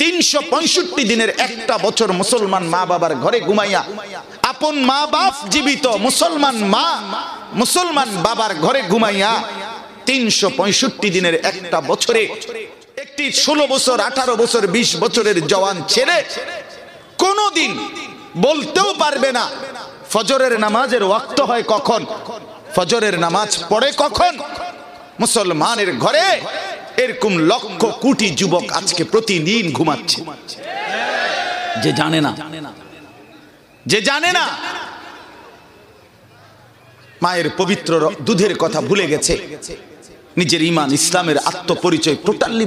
365 দিনের একটা বছর মুসলমান মা বাবার ঘরে ঘুমাইয়া, আপন মা বাপ জীবিত মুসলমান বাবার ঘরে ঘুমাইয়া 365 দিনের একটা বছরে একটি 16 বছর 18 বছর 20 বছরের জওয়ান ছেলে কোনোদিন বলতেও পারবে না ফজরের নামাজের ওয়াক্ত হয় কখন, ফজরের নামাজ পড়ে কখন। মুসলমানের ঘরে এরকম লক্ষ কোটি যুবক আজকে প্রতিদিন ঘুমাচ্ছে, যে জানে না মায়ের পবিত্র দুধের কথা ভুলে গেছে, নিজের ঈমান ইসলামের আত্মপরিচয় টোটালি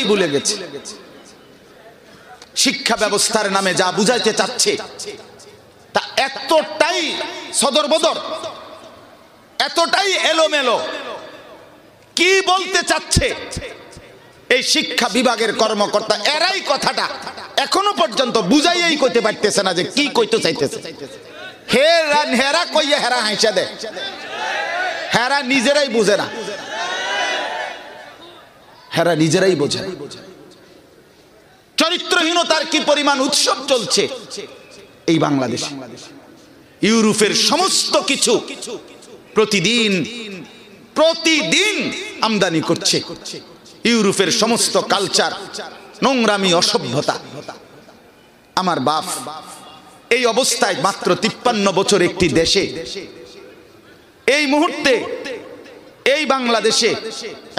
ভুলে গেছে। শিক্ষা ব্যবস্থার নামে যা বুঝাইতে চাচ্ছে তা এতটাই সদরবদর, এতটাই এলোমেলো। কি বলতে চাচ্ছে এই শিক্ষা বিভাগের কর্মকর্তা, এরাই কথাটা এখনো পর্যন্ত বুঝাইয়াই কইতে পারতেছে না যে কি কইতে চাইতেছে। হেরা কইয়া হেরা হাসা দেয়, হেরা নিজেরাই বুঝে না, হেরা নিজেরাই বোঝে। চরিত্রহীনতার কি পরিমাণ উৎসব চলছে এই বাংলাদেশে। ইউরোপের সমস্ত কিছু প্রতিদিন আমদানি করছে, ইউরোপের সমস্ত কালচার, নোংরামি, অসভ্যতা। আমার বাপ এই অবস্থায় মাত্র 53 বছর একটি দেশে, এই মুহূর্তে এই বাংলাদেশে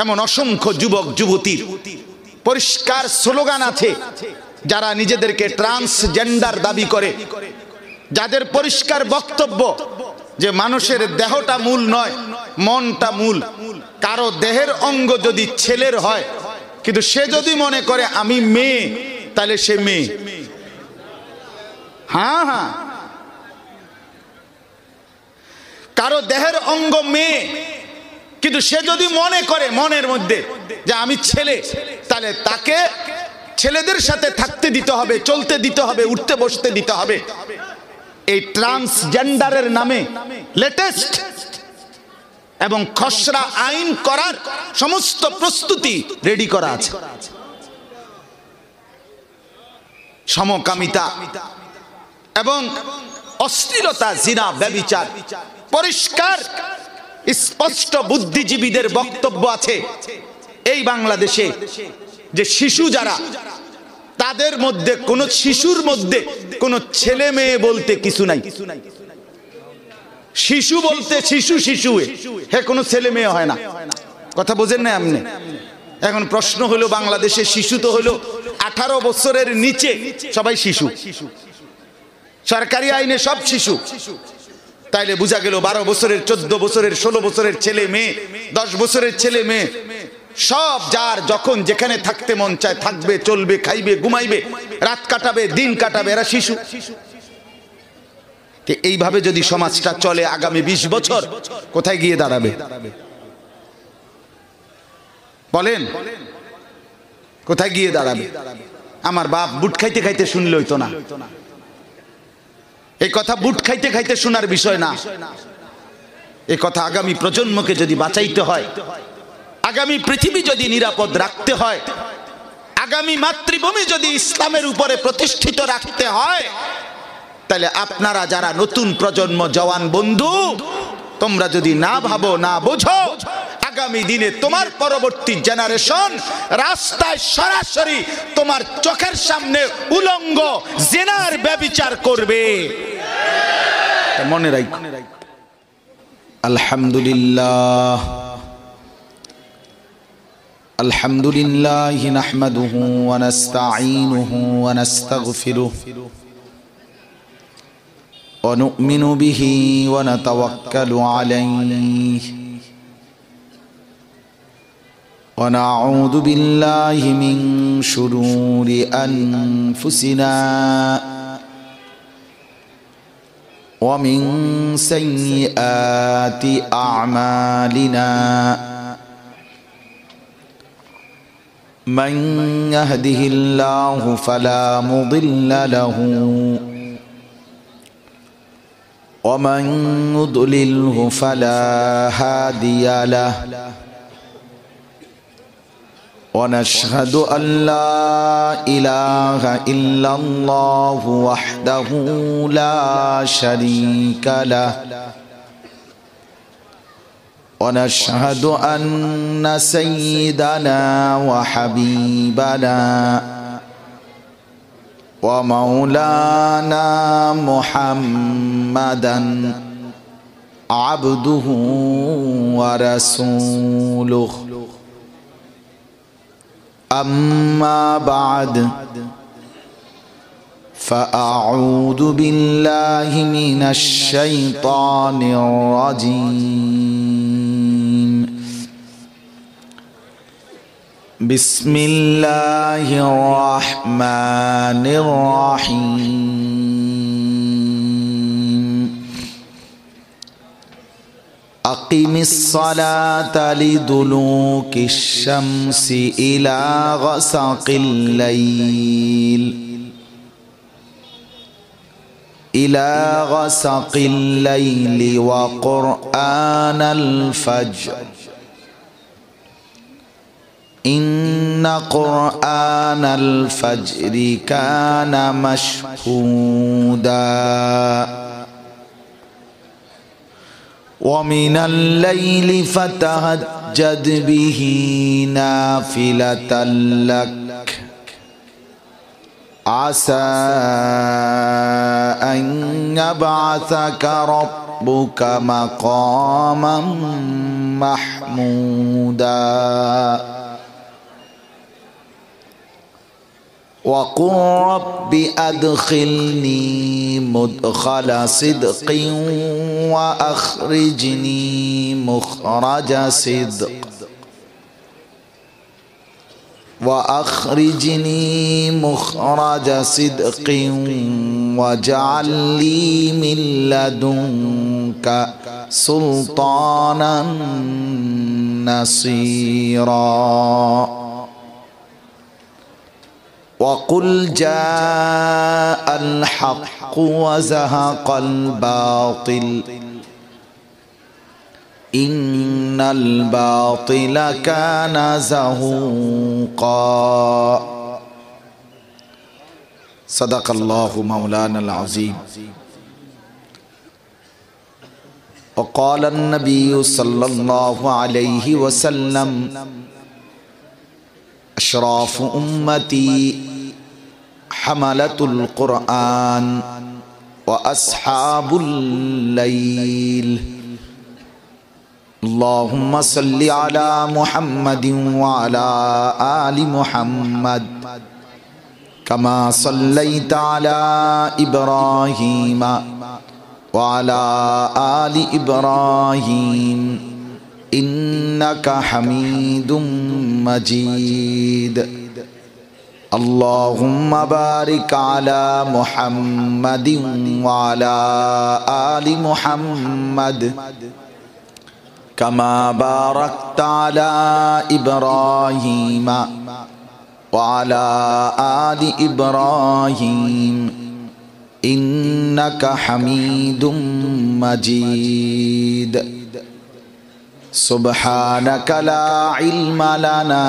এমন অসংখ্য যুবক যুবতীর পরিষ্কার স্লোগান আছে, যারা নিজেদেরকে ট্রান্সজেন্ডার দাবি করে, যাদের পরিষ্কার বক্তব্য যে মানুষের দেহটা মূল নয়, মনটা মূল। কারো দেহের অঙ্গ যদি ছেলের হয় কিন্তু সে যদি মনে করে আমি মেয়ে, তাহলে সে মেয়ে। হ্যাঁ, কারো দেহের অঙ্গ মেয়ে কিন্তু সে যদি মনে করে মনের মধ্যে যে আমি ছেলে, তাহলে তাকে ছেলেদের সাথে থাকতে দিতে হবে, চলতে দিতে হবে, উঠতে বসতে দিতে হবে। এই ট্রান্সজেন্ডারের নামে লেটেস্ট এবং খসড়া আইন করার সমস্ত প্রস্তুতি রেডি করা আছে। সমকামিতা এবং অশ্লীলতা, জিনা, ব্যভিচার পরিষ্কার স্পষ্ট বুদ্ধিজীবীদের বক্তব্য আছে এই বাংলাদেশে যে শিশু যারা, তাদের মধ্যে কোন শিশুর মধ্যে কোন ছেলে মেয়ে বলতে কিছু নাই। শিশু বলতে শিশু হে কোনো ছেলে মেয়ে হয় না। কথা বোঝেন না আপনি? এখন প্রশ্ন হলো, বাংলাদেশে শিশু তো হলো 18 বছরের নিচে সবাই শিশু, সরকারি আইনে সব শিশু। তাইলে বোঝা গেল 12 বছরের, 14 বছরের, 16 বছরের ছেলে মেয়ে, 10 বছরের ছেলে মেয়ে সব যার যখন যেখানে থাকতে মন চায় থাকবে, চলবে, খাইবে, ঘুমাইবে, রাত কাটাবে, দিন কাটাবে, এরা শিশু। এইভাবে যদি সমাজটা চলে আগামী 20 বছর কোথায় গিয়ে দাঁড়াবে বলেন? কোথায় গিয়ে দাঁড়াবে? আমার বাপ বুট খাইতে খাইতে শুনলে হইতো না। এই কথা বুট খাইতে খাইতে শোনার বিষয় না। এই কথা আগামী প্রজন্মকে যদি বাঁচাইতে হয়, আগামী পৃথিবী যদি নিরাপদ রাখতে হয়, আগামী মাতৃভূমি যদি ইসলামের উপরে প্রতিষ্ঠিত রাখতে হয়, তাহলে আপনারা যারা নতুন প্রজন্ম, জওয়ান বন্ধু, তোমরা যদি না ভাবো, না বোঝো, আগামী দিনে তোমার পরবর্তী জেনারেশন রাস্তায় সরাসরি তোমার চোখের সামনে উলঙ্গ জিনার ব্যভিচার করবে। মনে রাখো। আলহামদুলিল্লাহ, আলহামদুলিল্লাহি নাহমাদুহু ওয়া নাস্তাঈনুহু ওয়া নাস্তাগফিরুহু ওয়া নু'মিনু বিহি ওয়া নাতাওয়াক্কালু আলাইহি ওয়া নাউযু বিল্লাহি মিন শুরুরি আনফুসিনা ওয়া মিন সাইয়্যাতি আ'মালিনা। من يهده الله فلا مضل له ومن يضلله فلا هادي له ونشهد أن لا إله إلا الله وحده لا شريك له ونشهد أن سيدنا وحبيبنا ومولانا محمدا عبده ورسوله أما بعد فأعوذ بالله من الشيطان الرجيم بسم الله الرحمن الرحيم أقم الصلاة لدلوك الشمس إلى غسق الليل وقرآن الفجر إن قرآن الفجر كان مشهودا ومن الليل فتهجد به نافلة لك عسى أن يبعثك ربك مقاما محمودا وقل رب أدخلني مدخل صدق وأخرجني مخرج صدق واجعل لي من لدنك سلطانا نصيرا وقل جاء الحق وزهق الباطل إن الباطل كان زهوقا صدق الله مولانا العظيم وقال النبي صلى الله عليه وسلم أشراف أمتي حملة القرآن وأصحاب الليل اللهم صل على محمد وعلى آل محمد كما صليت على إبراهيم وعلى آل إبراهيم إنك حميد مجيد اللهم بارك على محمد وعلى آل محمد كما باركت على إبراهيم وعلى آل إبراهيم إنك حميد مجيد سبحانك لا علم لنا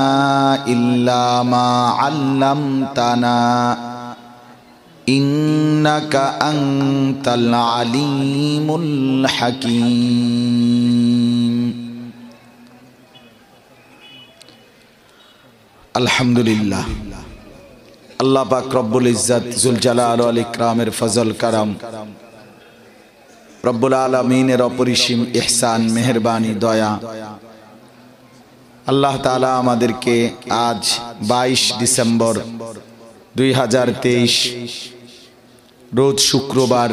إلا ما علمتنا إنك أنت العليم الحكيم الحمد لله আল্লাহ পাক রব্বুল ইজ্জত জুল জালাল ওয়াল ইকরামের ফজল করম রব্বুল আলামিনের অপরিসীম ইহসান মেহেরবানি দয়া আল্লাহ তাআলা আমাদেরকে আজ 22 ডিসেম্বর 2023 রোজ শুক্রবার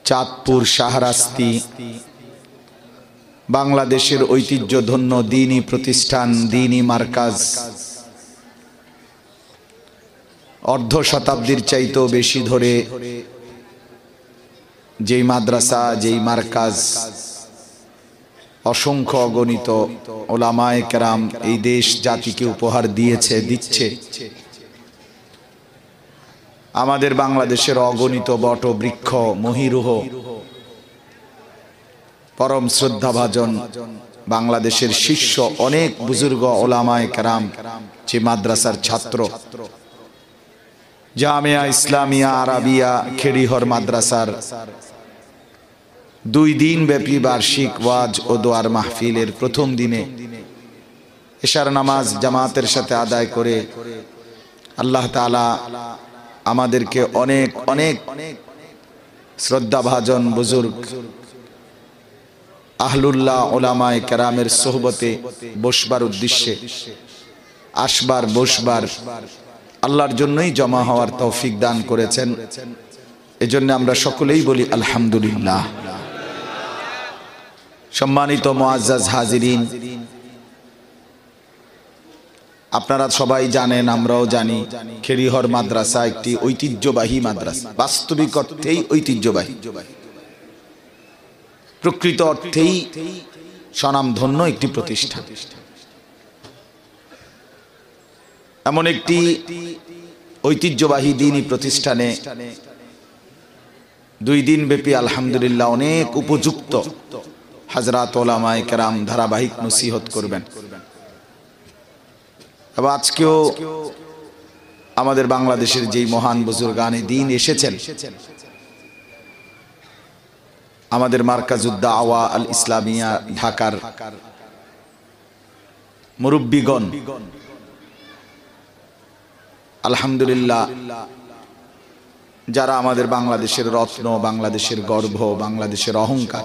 চাঁদপুর শাহরাস্তি বাংলাদেশের ঐতিহ্যধন্য দ্বীনি প্রতিষ্ঠান দ্বীনি মার্কাজ অর্ধ শতাব্দীর চাইতেও বেশি ধরে যেই মাদ্রাসা যেই মার্কাজ অসংখ্য অগণিত ওলামায়ে কেরাম এই দেশ জাতিকে উপহার দিয়েছে দিচ্ছে আমাদের বাংলাদেশের অগণিত বট বৃক্ষ মহিরুহ পরম শ্রদ্ধাভাজন বাংলাদেশের শীর্ষ অনেক বুজুর্গ ওলামায়ে কেরাম যে মাদ্রাসার ছাত্র, জামিয়া ইসলামিয়া আরাবিয়া খেড়িহর মাদ্রাসার 2 দিন ব্যাপী বার্ষিক ওয়াজ ও দোয়ার মাহফিলের প্রথম দিনে এশার নামাজ জামাতের সাথে আদায় করে আল্লাহ তাআলা আমাদেরকে অনেক অনেক শ্রদ্ধাভাজন বুজুর্গ আহলুল্লাহ ওলামায়ে কেরামের সোহবতে বসবার উদ্দেশ্যে আসবার বসবার আল্লাহর জন্যই জমা হওয়ার তৌফিক দান করেছেন। এজন্য আমরা সকলেই বলি আলহামদুলিল্লাহ। সম্মানিত মুআজ্জাজ হাজিরিন, আপনারা সবাই জানেন, আমরাও জানি, খেড়িহর মাদ্রাসা একটি ঐতিহ্যবাহী মাদ্রাসা, বাস্তবিক অর্থেই ঐতিহ্যবাহী, প্রকৃত অর্থেই স্বনামধন্য একটি প্রতিষ্ঠান। এমন একটি ঐতিহ্যবাহী দ্বীনি প্রতিষ্ঠানে 2 দিন ব্যাপী আলহামদুলিল্লাহ অনেক উপযুক্ত হযরত ওলামায়ে কেরাম ধারাবাহিক নসিহত করবেন। এবং আজকেও আমাদের বাংলাদেশের যেই মহান বুজুর্গানে দ্বীন এসেছেন, আমাদের মারকাজুদ দাওয়া আল ইসলামিয়া ঢাকার মুরব্বিগণ আলহামদুলিল্লাহ, যারা আমাদের বাংলাদেশের রত্ন, বাংলাদেশের গর্ব, বাংলাদেশের অহংকার,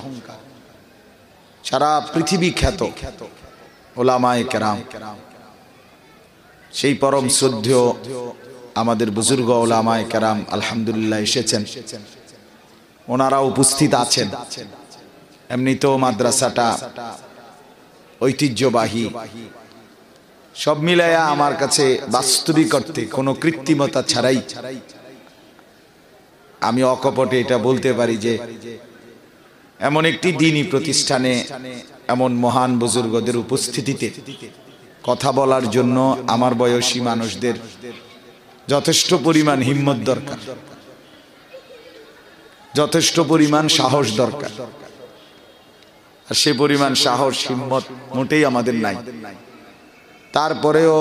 সারা পৃথিবী খ্যাত ওলামায়ে কেরাম, সেই পরম শ্রদ্ধেয় আমাদের বুজুর্গ ওলামায়ে কেরাম আলহামদুলিল্লাহ এসেছেন, ওনারা উপস্থিত আছেন। এমনিতেও মাদ্রাসাটা ঐতিহ্যবাহী, সব মিলায়া আমার কাছে বাস্তবিক অর্থে কোনো কৃত্রিমতা ছাড়াই আমি অকপটে এটা বলতে পারি যে এমন একটি দ্বীনি প্রতিষ্ঠানে এমন মহান বুজুর্গদের উপস্থিতিতে কথা বলার জন্য আমার বয়সী মানুষদের যথেষ্ট পরিমাণ হিম্মত দরকার, যথেষ্ট পরিমাণ সাহস দরকার। আর সে পরিমাণ সাহস হিম্মত মোটেই আমাদের নাই। তারপরেও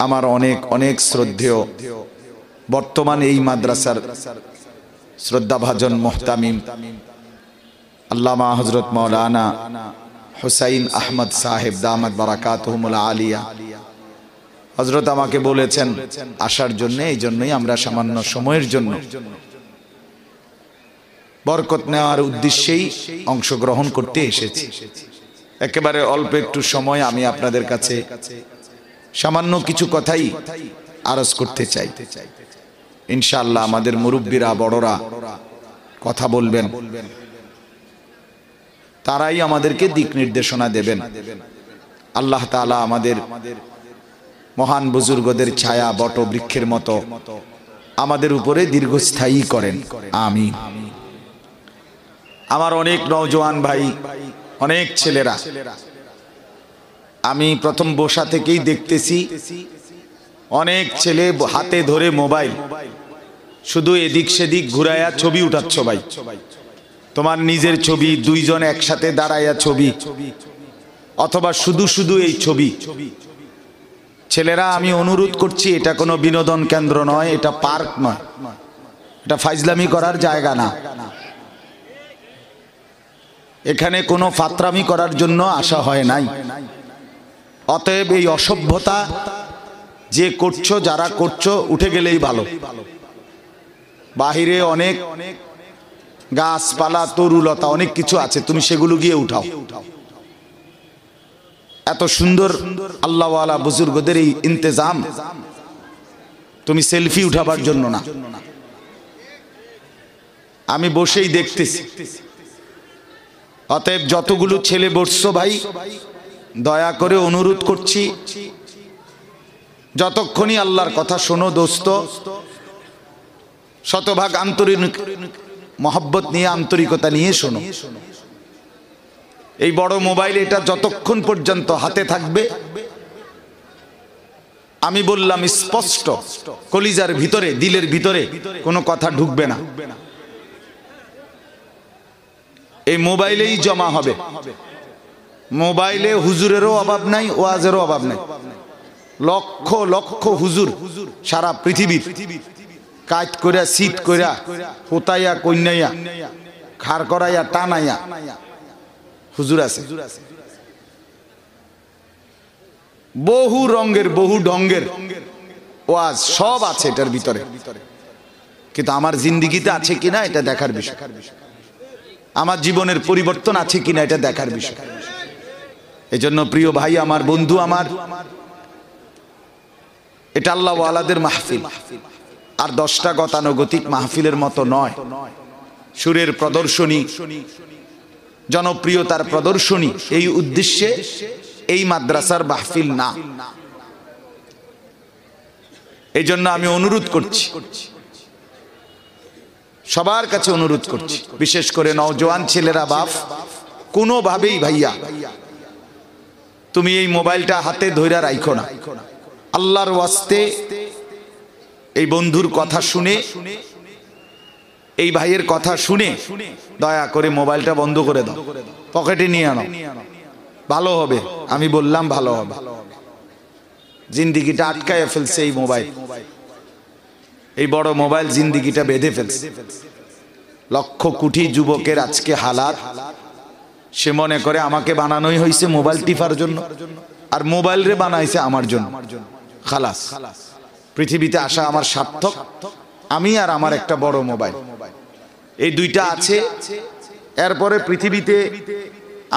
আমার অনেক অনেক শ্রদ্ধেয় বর্তমান এই মাদ্রাসার শ্রদ্ধাভাজন মুহতামিম আল্লামা হযরত মাওলানা হুসাইন আহমদ সাহেব দামাত বারাকাতুহুমুল আলিয়া হযরত আমাকে বলেছেন আসার জন্য, এই জন্যই আমরা সামান্য সময়ের জন্য বরকত নেওয়ার উদ্দেশ্যেই অংশগ্রহণ করতে এসেছি। একেবারে অল্প একটু সময় আমি আপনাদের কাছে সামান্য কিছু কথাই আরজ করতে চাই। ইনশাআল্লাহ আমাদের মুরব্বীরা, বড়রা কথা বলবেন, তারাই আমাদেরকে দিক নির্দেশনা দেবেন। আল্লাহ তাআলা আমাদের মহান বুজুর্গদের ছায়া বট বৃক্ষের মতো আমাদের উপরে দীর্ঘস্থায়ী করেন, আমিন। আমার অনেক নওজোয়ান ভাই, অনেক ছেলেরা, আমি প্রথম বসা থেকেই দেখতেছি অনেক ছেলে হাতে ধরে মোবাইল, শুধু এদিক সেদিক ঘুরাইয়া ছবি উঠাচ্ছ। ভাই, তোমার নিজের ছবি, 2 জন একসাথে দাঁড়াইয়া ছবি, অথবা শুধু শুধু এই ছবি। ছেলেরা, আমি অনুরোধ করছি, এটা কোনো বিনোদন কেন্দ্র নয়, এটা পার্ক নয়, এটা ফাইজলামি করার জায়গা না। এখানে কোনো ফাতরামি করার জন্য আসা হয় নাই। অতএব এই অসভ্যতা যে করছো, যারা করছো, উঠে গেলেই ভালো। বাহিরে অনেক গাছপালা, তরুলতা, অনেক কিছু আছে, তুমি সেগুলো গিয়ে উঠাও। এত সুন্দর আল্লাহওয়ালা বুজুর্গদের এই ইন্তেজাম তুমি সেলফি উঠাবার জন্য না। আমি বসেই দেখতেছি। অতএব যতগুলো ছেলে বসছো ভাই, দয়া করে অনুরোধ করছি, যতক্ষণই আল্লাহর কথা শোনো দোস্ত, শতভাগ আন্তরিক মহব্বত নিয়ে, আন্তরিকতা নিয়ে শোনো। এই বড় মোবাইল, এটা যতক্ষণ পর্যন্ত হাতে থাকবে, আমি বললাম স্পষ্ট, কলিজার ভিতরে, দিলের ভিতরে কোনো কথা ঢুকবে না। এই মোবাইলেই জমা হবে। মোবাইলে হুজুরেরও অভাব নাই, ওয়াজেরও অভাব নাই। লক্ষ লক্ষ হুজুর সারা পৃথিবীর কাজ কইরা শীত কইরা হোতাইয়া কইনাইয়া খাড় করাইয়া টানাইয়া হুজুর আছে। বহু রঙের বহু ঢঙ্গের ওয়াজ সব আছে এটার ভিতরে, কিন্তু আমার জিন্দেগিতে আছে কিনা এটা দেখার বিষয়, আমার জীবনের পরিবর্তন আছে কিনা এটা দেখার বিষয়। এজন্য প্রিয় ভাই আমার, বন্ধু আমার, এটা আল্লাহ ওয়ালাদের মাহফিল, আর 10টা গতানুগতিক মাহফিলের মতো নয়। সুরের প্রদর্শনী, জনপ্রিয়তার প্রদর্শনী, এই উদ্দেশ্যে এই মাদ্রাসার মাহফিল না। এই জন্য আমি অনুরোধ করছি, সবার কাছে অনুরোধ করছি, বিশেষ করে নওজোয়ান ছেলেরা, বাপ কোনোভাবেই ভাইয়া তুমি এই মোবাইলটা হাতে ধইরা রাখো না। আল্লাহর ওয়াস্তে এই বন্ধুর কথা শুনে, এই ভাইয়ের কথা শুনে দয়া করে মোবাইলটা বন্ধ করে দাও, পকেটে নিয়ে আনো, ভালো হবে। আমি বললাম ভালো হবে। জিন্দিগিটা আটকায় ফেলছে এই মোবাইল, এই বড় মোবাইল জিন্দিগিটা বেঁধে ফেলছে। লক্ষ কোটি যুবকের আজকে হালাত, সে মনে করে আমাকে বানানোই হয়েছে মোবাইল টিপার জন্য, আর মোবাইল রে বানাইছে আমার জন্য। খালাস, পৃথিবীতে আসা আমার সার্থক, আমি আর আমার একটা বড় মোবাইল, এই দুইটা আছে। এরপরে পৃথিবীতে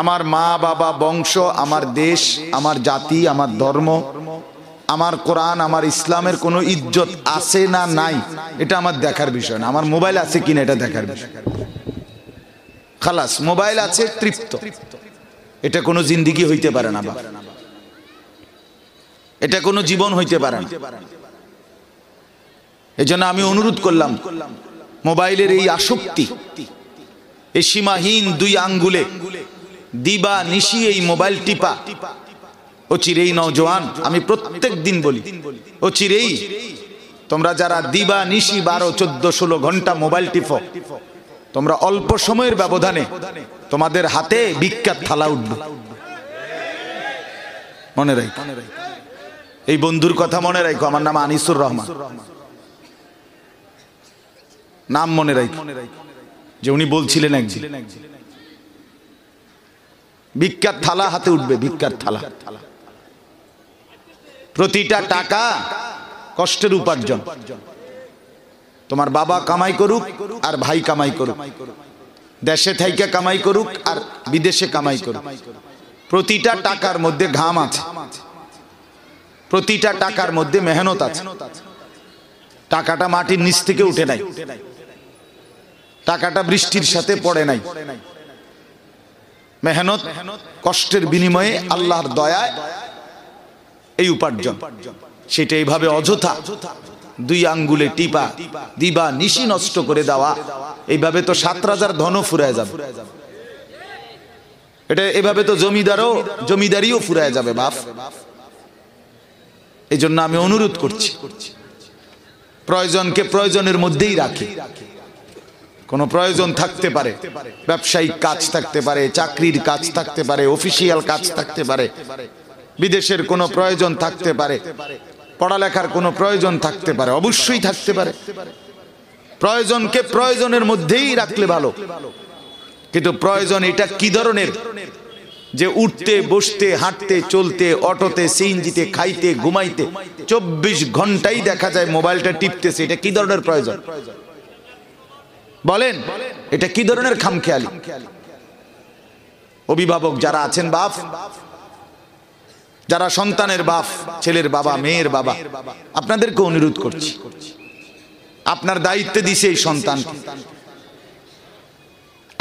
আমার মা বাবা, বংশ, আমার দেশ, আমার জাতি, আমার ধর্ম, আমার কোরআন, আমার ইসলামের কোনো ইজ্জত আছে না নাই এটা আমার দেখার বিষয় না। আমার মোবাইল আছে কিনা এটা দেখার বিষয়। খালাস, মোবাইল আছে, তৃপ্ত। এটা কোনো জিন্দেগি হইতে পারে না, এটা কোনো জীবন হইতে পারে না। এজন্য আমি অনুরোধ করলাম, মোবাইলের এই আসক্তি, এই সীমাহীন 2 আঙ্গুলে দিবা নিশি এই মোবাইল টিপা, অচিরেই নওজোয়ান, আমি প্রত্যেক দিন বলি, অচিরেই তোমরা যারা দিবা নিশি 12, 14, 16 ঘন্টা মোবাইল টিপো, তোমরা অল্প সময়ের ব্যবধানে তোমাদের হাতে ভিক্ষার থালা উঠবে। মনে রাখো, এই বন্ধুর কথা মনে রাখো। আমার নাম আনিসুর রহমান, নাম মনে রাখো, যে উনি বলছিলেন একদিন ভিক্ষার থালা হাতে উঠবে, ভিক্ষার থালা। প্রতিটা টাকা কষ্টের উপার্জন। তোমার বাবা কামাই করুক আর ভাই কামাই করুক, দেশে থাইকা কামাই করুক আর বিদেশে কামাই করুক, প্রতিটা টাকার মধ্যে ঘাম আছে, প্রতিটা টাকার মধ্যে মেহনত আছে। টাকাটা মাটির নিচ থেকে উঠে নাই, টাকাটা বৃষ্টির সাথে পড়ে নাই। মেহনত, কষ্টের বিনিময়ে আল্লাহর দয়ায় এই উপার্জন, সেটা এইভাবে অযথা 2 আঙ্গুলে টিপা দিবা নিশি নষ্ট করে দেওয়া, এইভাবে তো 7 রাজার ধন ফুরায় যাবে। এটা এভাবে তো জমিদারিও ফুরায় যাবে বাপ। এই জন্য আমি অনুরোধ করছি, প্রয়োজনকে প্রয়োজনের মধ্যেই রাখি। কোনো প্রয়োজন থাকতে পারে, ব্যবসায়িক কাজ থাকতে পারে, চাকরির কাজ থাকতে পারে, অফিসিয়াল কাজ থাকতে পারে, বিদেশের কোনো প্রয়োজন থাকতে পারে, পড়ালেখার কোনো প্রয়োজন থাকতে পারে, অবশ্যই থাকতে পারে। প্রয়োজনকে প্রয়োজনের মধ্যেই রাখলে ভালো। কিন্তু প্রয়োজন এটা কি ধরনের, যে উঠতে বসতে হাঁটতে চলতে অটোতে সিএনজিতে খাইতে ঘুমাইতে 24 ঘন্টাই দেখা যায় মোবাইলটা টিপতেছে, এটা কি ধরনের প্রয়োজন বলেন? এটা কি ধরনের খামখেয়ালি? অভিভাবক যারা আছেন, বাপ যারা সন্তানের বাপ, ছেলের বাবা, মেয়ের বাবা, আপনাদেরকে অনুরোধ করছি, আপনার দায়িত্বে দিছে এই সন্তান,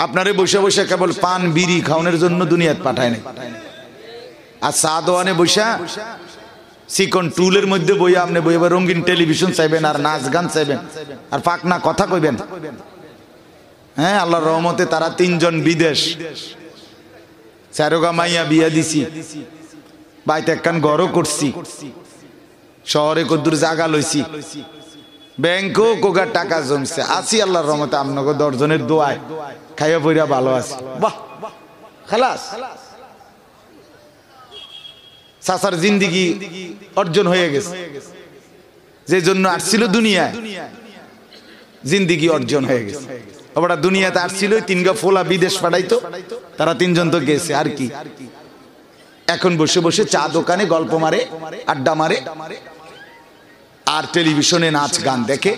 আপনারে বসে বসে কেবল পান বিড়ি খাওয়ানোর জন্য দুনিয়াতে পাঠায় নাই। আর চা দোয়ানে বসা সিকন টুলের মধ্যে বইয়া আপনি বইয়া রঙিন টেলিভিশন চাইবেন, আর নাচ গান চাইবেন, আর পাকনা কথা কইবেন। হ্যাঁ, আল্লাহর রহমতে তারা 3 জন বিদেশ, 4 মাইয়া বিয়া দিছি, বাইতে একখান ঘরও করছি, শহরে কদ্দুর জায়গা লইছি, ব্যাংকেও কোগার টাকা জমছে, আছি আল্লাহর রহমতে। আপনাকে 10 জনের দোয়ায় খাইয়া পইরা ভালো আছে। বাহ, খালাস। চাচার জিন্দিগি অর্জন হয়ে গেছে, যে জন্য আসছিল দুনিয়ায় জিন্দিগি অর্জন হয়ে গেছে। ওরা দুনিয়াতে আসছিল তিনগা ফোলা বিদেশ পাঠাইতো, তারা তিনজন তো গেছে আর কি। এখন বসে বসে চা দোকানে গল্প মারে, আড্ডা মারে, আর টেলিভিশনে নাচ গান দেখে,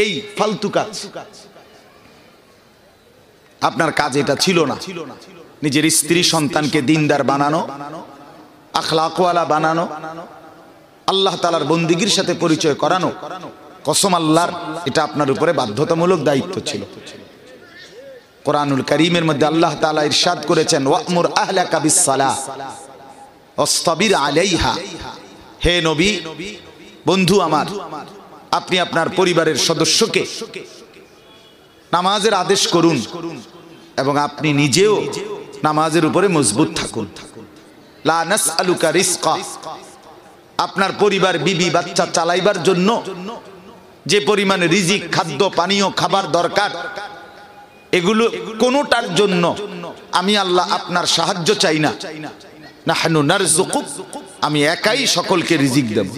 এই ফালতু কাজ। আপনার কাজ এটা ছিল না। নিজের স্ত্রী সন্তানকে দিনদার বানানো, আখলাকওয়ালা বানানো, আল্লাহ তাআলার বন্দিগির সাথে পরিচয় করানো, কসম আল্লাহর, এটা আপনার উপরে বাধ্যতামূলক দায়িত্ব ছিল। কোরআনুল কারীমের মধ্যে আল্লাহ তাআলা ইরশাদ করেছেন, ওয়া'মুর আহলাকা বিস-সালাহ ওয়াসতাবির আলাইহা। হে নবী, বন্ধু আমার, আপনি আপনার পরিবারের সদস্যকে নামাজের আদেশ করুন এবং আপনি নিজেও নামাজের উপরে মজবুত থাকুন। লা নাসআলুকা রিজকা, আপনার পরিবার বিবি বাচ্চা চালাইবার জন্য যে পরিমাণ রিজিক, খাদ্য, পানীয়, খাবার দরকার, এগুলো কোনোটার জন্য আমি আল্লাহ আপনার সাহায্য চাই না। নাহনু নারযুকুক, আমি একাই সকলকে রিজিক দেব।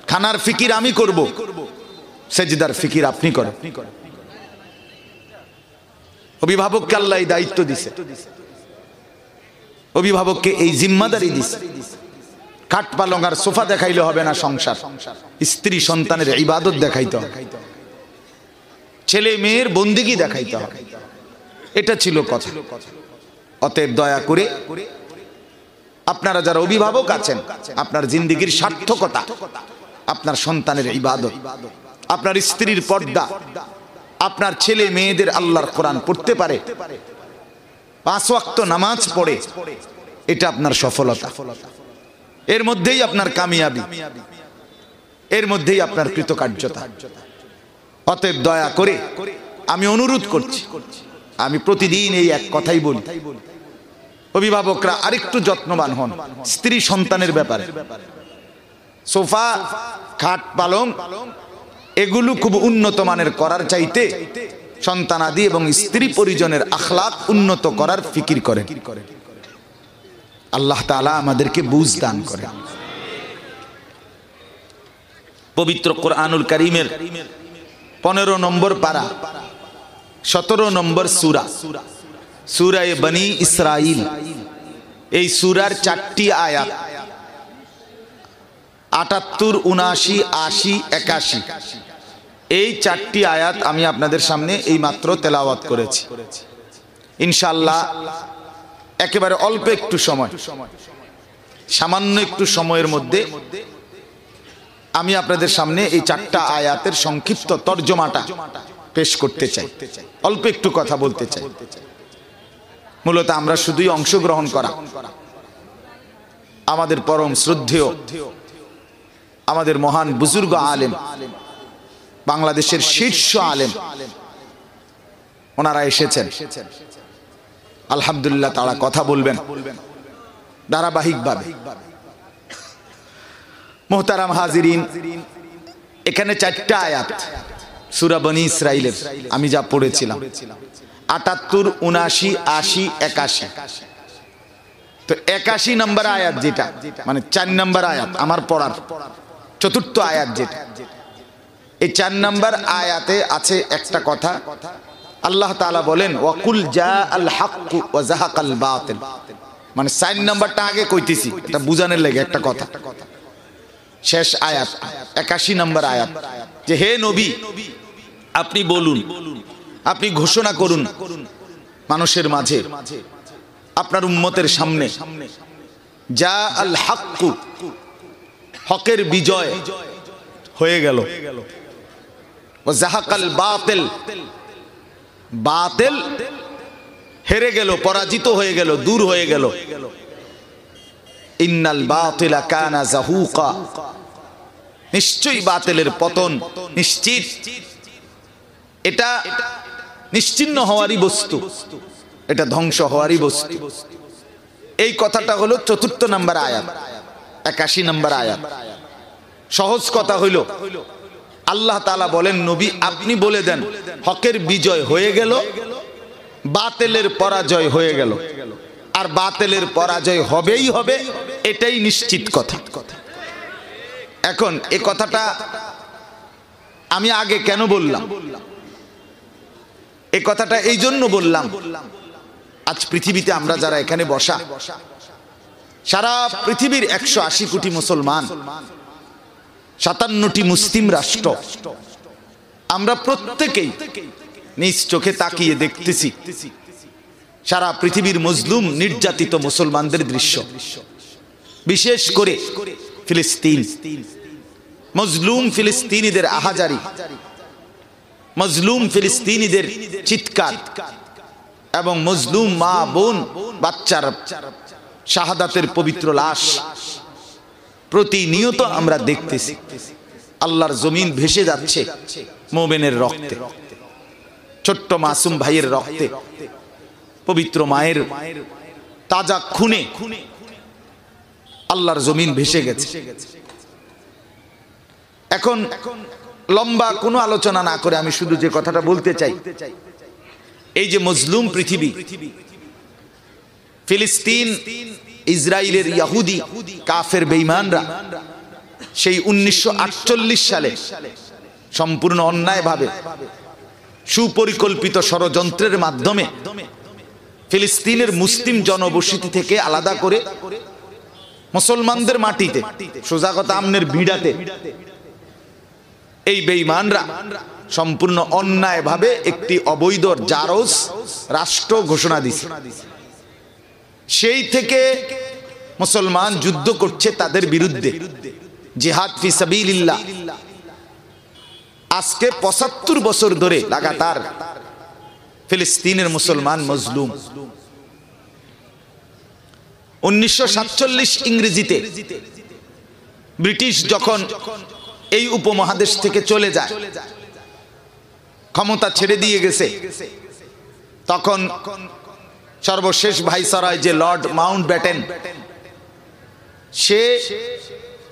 খানার ফিকির আমি করব, সেজদার ফিকির আপনি করেন। অভিভাবককে আল্লাহ এই দায়িত্ব দিছে, অভিভাবককে এই জিম্মাদারি দিছে। খাট পালং আর সোফা দেখাইলে হবে না সংসার, স্ত্রী সন্তানের ইবাদত দেখাইতে হবে, ছেলে মেয়ের বন্দিগি দেখাইতে হবে। এটা ছিল কথা। অতএব দয়া করে আপনারা যারা অভিভাবক আছেন, আপনার জিন্দেগির সার্থকতা আপনার সন্তানের ইবাদত, আপনার স্ত্রীর পর্দা, আপনার ছেলে মেয়েদের আল্লাহর কোরআন পড়তে পারে, 5 ওয়াক্ত নামাজ পড়ে, এটা আপনার সফলতা। এর মধ্যেই আপনার কামিয়াবি, এর মধ্যেই আপনার কৃতকার্যতা। অতএব দয়া করে আমি অনুরোধ করছি, আমি প্রতিদিন এই এক কথাই বলি, অভিভাবকরা আরেকটু যত্নবান হন স্ত্রী সন্তানের ব্যাপারে। সোফা, খাট, পালং এগুলো খুব উন্নত মানের করার চাইতে সন্তানাদি এবং স্ত্রী পরিজনের আখলাক উন্নত করার ফিকির করেন। আল্লাহ তাআলা আমাদেরকে বুঝ দান করেন। পবিত্র কোরআনুল কারীমের 15 নম্বর পারা, 17 নম্বর সূরা, সূরা বনী ইসরাইল। এই সূরার 4টি আয়াত, 78, 79, 80, 81, এই 4টি আয়াত আমি আপনাদের সামনে এই মাত্র তেলাওয়াত করেছি। ইনশাআল্লাহ একেবারে অল্প একটু সময়, সামান্য একটু সময়ের মধ্যে আমি আপনাদের সামনে এই 4টা আয়াতের সংক্ষিপ্ত তর্জমাটা পেশ করতে চাই, অল্প একটু কথা বলতে চাই। মূলত আমরা শুধুই অংশগ্রহণ করা, আমাদের পরম শ্রদ্ধেয়, আমাদের মহান বুজুর্গ আলেম, বাংলাদেশের শীর্ষ আলেম, ওনারা এসেছেন। আলহামদুলিল্লাহ, তারা কথা বলবেন ধারাবাহিকভাবে। মুহতারাম হাজিরিন, এখানে 4টা আয়াত সূরা বনী ইসরাইলের আমি যা পড়েছিলাম, 78, 79, 80, 81। তো 81 নম্বর আয়াত যেটা, মানে 4 নম্বর আয়াত আমার পড়ার 4র্থ আয়াত যেটা, এই 4 নম্বর আয়াতে আছে একটা কথা। আল্লাহ তাআলা বলেন, ওয়াকুল জাআল হাক্কু ওয়া যাহাকাল বাতিল। মানে 4 নম্বরটা আগে কইতেছি, এটা বুঝানোর লাগে একটা কথা। শেষ আয়াত 81 নম্বর আয়াত, যে হে নবী, আপনি বলুন, আপনি ঘোষণা করুন মানুষের মাঝে, আপনার উম্মতের সামনে, জাআল হাক্কু, হকের বিজয় হয়ে গেল, ওয়া যাহাকাল বাতিল, বাতিল হেরে গেল, পরাজিত হয়ে গেল, দূর হয়ে গেল। ইন্নাল বাতিলা কানা যাহুকা, নিশ্চয়ই বাতিলের পতন নিশ্চিত, এটা নিশ্চিহ্ন হওয়ারই বস্তু, এটা ধ্বংস হওয়ারই বস্তু। এই কথাটা হলো 4র্থ নম্বর আয়াত, 81 নম্বর আয়াত। সহজ কথা হইল, আল্লাহ তাআলা বলেন, নবী আপনি বলে দেন, হকের বিজয় হয়ে গেল, বাতিলের পরাজয় হয়ে গেল। আর বাতিলের পরাজয় হবেই হবে, এটাই নিশ্চিত কথা। এখন এই কথাটা আমি আগে কেন বললাম? এই কথাটা এই জন্য বললাম, আজ পৃথিবীতে আমরা যারা এখানে বসা, সারা পৃথিবীর 180 কোটি মুসলমান, 57টি মুসলিম রাষ্ট্র, আমরা প্রত্যেকেই নিজ চোখে তাকিয়ে দেখতেছি সারা পৃথিবীর মজলুম নির্যাতিত মুসলমানদের দৃশ্য। বিশেষ করে ফিলিস্তিন, মজলুম ফিলিস্তিনিদের আহাজারি, মজলুম ফিলিস্তিনিদের চিৎকার এবং মজলুম মা বোন বাচ্চার শাহাদাতের পবিত্র লাশ প্রতিনিয়ত আমরা দেখতেছি। আল্লাহর জমিন ভেসে যাচ্ছে মুমিনের রক্তে, ছোট্ট মাসুম ভাইয়ের রক্তে, পবিত্র মায়ের তাজা খুনে আল্লাহর জমিন ভেসে গেছে। এখন লম্বা কোনো আলোচনা না করে আমি শুধু যে কথাটা বলতে চাই, এই যে মজলুম পৃথিবী, ফিলিস্তিন, ইসরায়েলের ইহুদি কাফের বেঈমানরা সেই 1948 সালে সম্পূর্ণ অন্যায়ভাবে সুপরিকল্পিত ষড়যন্ত্রের মাধ্যমে ফিলিস্তিনের মুসলিম জনবসতি থেকে আলাদা করে মুসলমানদের মাটিতে, সোজা কথা আমনের ভিড়াতে, এই বেঈমানরা সম্পূর্ণ অন্যায়ভাবে একটি অবৈধ জারজ রাষ্ট্র ঘোষণা দিয়েছে। সেই থেকে মুসলমান যুদ্ধ করছে তাদের বিরুদ্ধে, জিহাদ ফি সাবিলিল্লাহ। আজকে 75 বছর ধরে লাগাতার ফিলিস্তিনের মুসলমান মজলুম। 1947 ইংরেজিতে ব্রিটিশ যখন এই উপমহাদেশ থেকে চলে যায়, ক্ষমতা ছেড়ে দিয়ে গেছে, তখন সর্বশেষ ভাইসরয় যে লর্ড মাউন্টব্যাটেন, সে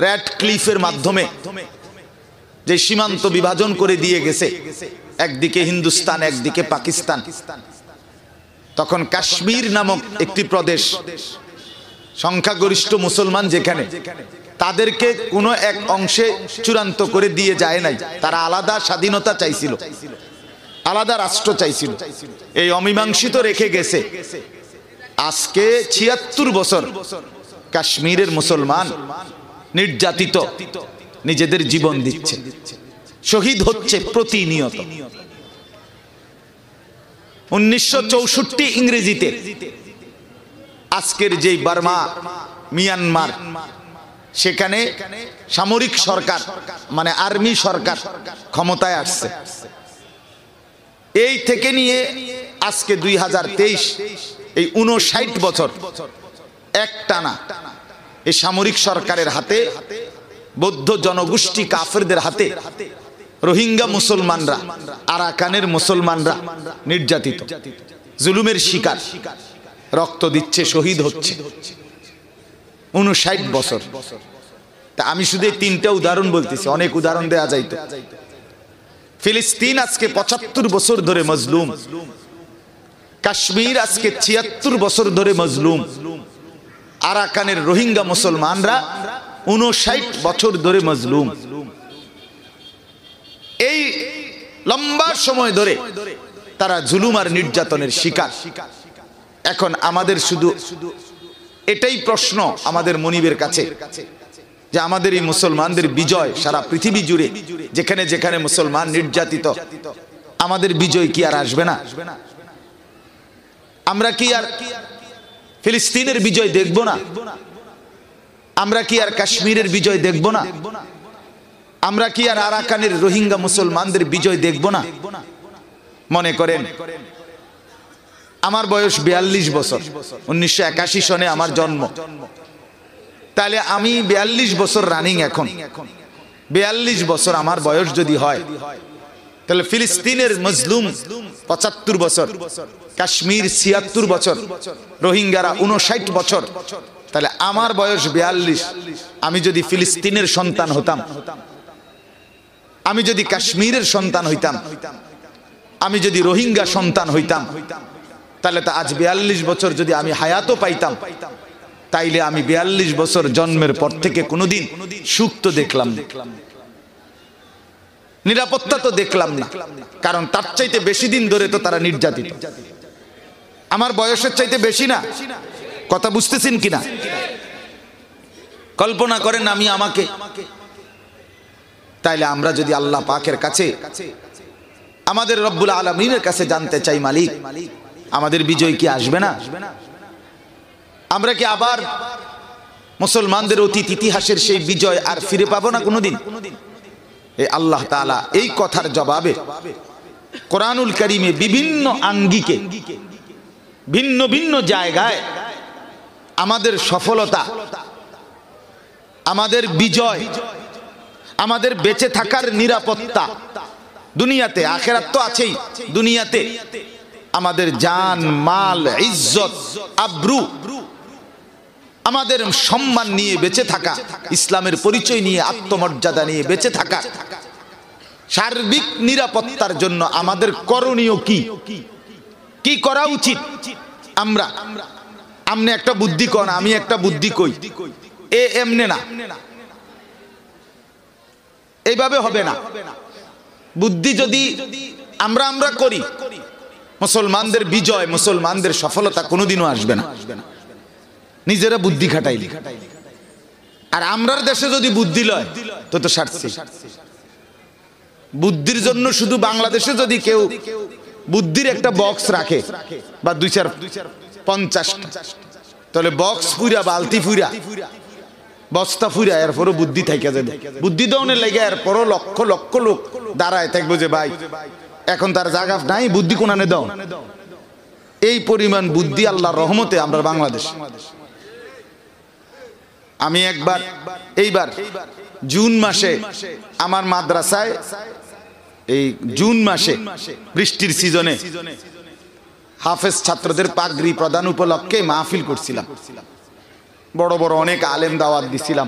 রেড ক্লিফের মাধ্যমে যে সীমান্ত বিভাজন করে দিয়ে গেছে, একদিকে হিন্দুস্তান একদিকে পাকিস্তান, তখন কাশ্মীর নামক একটি প্রদেশ, সংখ্যাগরিষ্ঠ মুসলমান যেখানে, তাদেরকে কোনো এক অংশে চূড়ান্ত করে দিয়ে যায় নাই। তারা আলাদা স্বাধীনতা চাইছিল, আলাদা রাষ্ট্র চাইছিল, এই অমীমাংসিত রেখে গেছে। আজকে 76 বছর কাশ্মীরের মুসলমান নির্যাতিত, নিজেদের জীবন দিচ্ছে, শহীদ হচ্ছে প্রতিনিয়ত। 1964 ইংরেজিতে আজকের যেই বার্মা, মিয়ানমার, সেখানে সামরিক সরকার মানে আর্মি সরকার ক্ষমতায় আসছে। এই থেকে নিয়ে আজকে 2023, এই 59 বছর একটানা এই সামরিক সরকারের হাতে, বৌদ্ধ জনগোষ্ঠী কাফেরদের হাতে রোহিঙ্গা মুসলমানরা, আরাকানের মুসলমানরা নির্যাতিত, জুলুমের শিকার, রক্ত দিচ্ছে, শহীদ হচ্ছে। 59 বছর। তা আমি শুধু এই 3টা উদাহরণ বলতেছি, অনেক উদাহরণ দেয়া যাইতো। ফিলিস্তিন আজকে 75 বছর ধরে মজলুম, কাশ্মীর আজকে 76 বছর ধরে মজলুম, আরাকানের রোহিঙ্গা মুসলমানরা 59 বছর ধরে মজলুম। এই লম্বা সময় ধরে তারা জুলুম আর নির্যাতনের শিকার। এখন আমাদের শুধু এটাই প্রশ্ন আমাদের মনিবের কাছে, যে আমাদের এই মুসলমানদের বিজয় সারা পৃথিবী জুড়ে যেখানে যেখানে মুসলমান নির্যাতিত, আমাদের বিজয় কি আর আসবে না? আমরা কি আর ফিলিস্তিনের বিজয় দেখব না? আমরা কি আর কাশ্মীরের বিজয় দেখব না? আমরা কি আর আরাকানের রোহিঙ্গা মুসলমানদের বিজয় দেখব না? মনে করেন আমার বয়স 42 বছর, 1981 সনে আমার জন্ম, তাহলে আমি 42 বছর রানিং। এখন 42 বছর আমার বয়স যদি হয়, তাহলে ফিলিস্তিনের মজলুম 75 বছর, কাশ্মীর 76 বছর, রোহিঙ্গারা 59 বছর, তাহলে আমার বয়স 42। আমি যদি ফিলিস্তিনের সন্তান হতাম, আমি যদি কাশ্মীরের সন্তান হইতাম, আমি যদি রোহিঙ্গা সন্তান হইতাম, তাহলে তো আজ 42 বছর যদি আমি হায়াতও পাইতাম, তাইলে আমি 42 বছর জন্মের পর থেকে কোনোদিন সুখ তো দেখলাম না, নিরাপত্তা তো দেখলাম না। কারণ তার চাইতে বেশি দিন ধরে তো তারা নির্যাতিত, আমার বয়সের চাইতে বেশি না। কথা বুঝতেছেন কিনা? কল্পনা করেন আমি আমাকে। তাইলে আমরা যদি আল্লাহ পাকের কাছে, আমাদের রব্বুল আলামিনের কাছে জানতে চাই, মালিক আমাদের বিজয় কি আসবে না? আমরা কি আবার মুসলমানদের অতীত ইতিহাসের সেই বিজয় আর ফিরে পাবো না কোনোদিন? এই আল্লাহ তাআলা এই কথার জবাবে কোরআনুল কারীমে বিভিন্ন আঙ্গিকে, ভিন্ন ভিন্ন জায়গায় আমাদের সফলতা, আমাদের বিজয়, আমাদের বেঁচে থাকার নিরাপত্তা, দুনিয়াতে, আখিরাত তো আছেই, দুনিয়াতে আমাদের জান মাল ইজ্জত আব্রু, আমাদের সম্মান নিয়ে বেঁচে থাকা, ইসলামের পরিচয় নিয়ে, আত্মমর্যাদা নিয়ে বেঁচে থাকা, সার্বিক নিরাপত্তার জন্য আমাদের করণীয় কি, কি করা উচিত? আমরা আমনে একটা বুদ্ধি কন, আমি একটা বুদ্ধি কই, এমনে না, এইভাবে হবে না। বুদ্ধি যদি আমরা আমরা করি, মুসলমানদের বিজয়, মুসলমানদের সফলতা কোনোদিনও আসবে না, নিজেরা বুদ্ধি খাটাইলি। আর আমরার দেশে যদি বুদ্ধি লয় তো তো সারছি। বুদ্ধির জন্য শুধু বাংলাদেশে যদি কেউ বুদ্ধির একটা বক্স রাখে বা 2-4-50টা, তাহলে বক্স পুরা, বালতি পুরা, বস্তা ফুরা, এরপরও বুদ্ধি থাইকা যাবে। বুদ্ধি দৌনের লেগে এরপরও লক্ষ লক্ষ লোক দাঁড়ায় থাকবো যে ভাই এখন তার জায়গা নাই, বুদ্ধি কোনানে দাও। এই পরিমাণ বুদ্ধি আল্লাহর রহমতে আমরা বাংলাদেশ। আমি এইবার জুন মাসে আমার মাদ্রাসায়, এই জুন মাসে বৃষ্টির সিজনে হাফেজ ছাত্রদের পাগড়ি প্রদান উপলক্ষে মাহফিল করছিলাম। বড় বড় অনেক আলেম দাওয়াত দিছিলাম।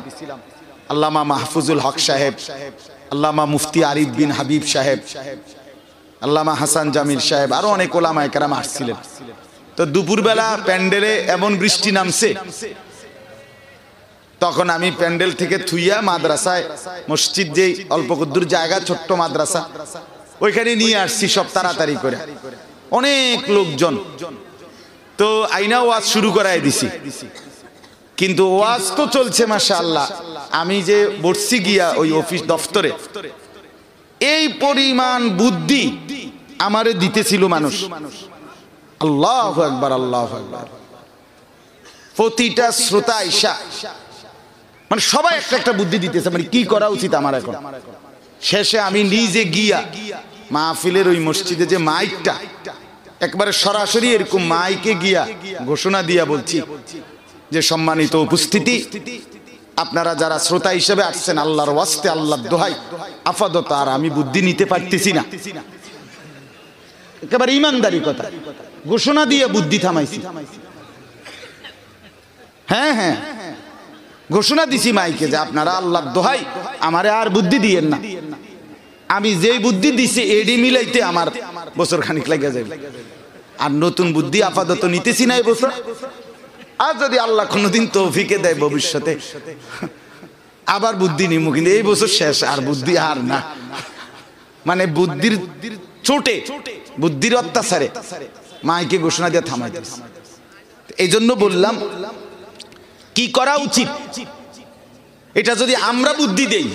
আল্লামা মাহফুজুল হক সাহেব, আল্লামা মুফতি আরিফ বিন হাবিব সাহেব, আল্লামা হাসান জামিল সাহেব, আরো অনেক ওলামায়ে কেরাম আসছিলেন। তো দুপুরবেলা প্যান্ডেলে এমন বৃষ্টি নামছে, তখন আমি প্যান্ডেল থেকে থুইয়া মাদ্রাসায়, মসজিদ যে অল্প কদ্দুর জায়গা, ছোট্ট মাদ্রাসা, ওইখানে নিয়ে আসছি সব তাড়াতাড়ি করে, অনেক লোকজন। তো আইনা ওয়াজ শুরু করাই দিছি, কিন্তু ওয়াজ তো চলছে মাশাআল্লাহ। আমি যে বসছি গিয়া ওই অফিস দফতরে, এই পরিমাণ বুদ্ধি আমারে দিতেছিল মানুষ। আল্লাহু আকবার, আল্লাহু আকবার। প্রতিটা শ্রোতা আইসা মানে সবাই একটা একটা বুদ্ধি দিতেছে, মানে কি করা উচিত আমার এখন। শেষে আমি নিজে গিয়া মাহফিলের ওই মসজিদে যে মাইকটা, একবারে সরাসরি এরকম মাইকে গিয়া ঘোষণা দিয়া বলছি যে সম্মানিত উপস্থিতি, আপনারা যারা শ্রোতা হিসেবে আসছেন, আল্লাহর ওয়াস্তে, আল্লাহর দোহাই, আপাতত আর আমি বুদ্ধি নিতে পারতেছি না। একেবারে ইমানদারি কথা, ঘোষণা দিয়ে বুদ্ধি থামাইছি। হ্যাঁ হ্যাঁ, ঘোষণা দিছি মাইকে যে আপনারা আল্লাহর দোহাই আমারে আর বুদ্ধি দিয়েন না। আমি যেই বুদ্ধি দিছি এডি মিলাইতে আমার বছর খানিক লাগে যাবে, আর নতুন বুদ্ধি আপাতত নিতেছি না এই বছর। আর যদি আল্লাহ কোনোদিন তৌফিকে দেয় ভবিষ্যতে আবার বুদ্ধি নিমু, কিন্তু এই বছর শেষ, আর বুদ্ধি আর না। মানে বুদ্ধির চোটে, বুদ্ধির অত্যাচারে মাইকে ঘোষণা দিয়ে থামাই দিয়েছে। এই জন্য বললাম কি করা উচিত, এটা যদি আমরা বুদ্ধি দেই,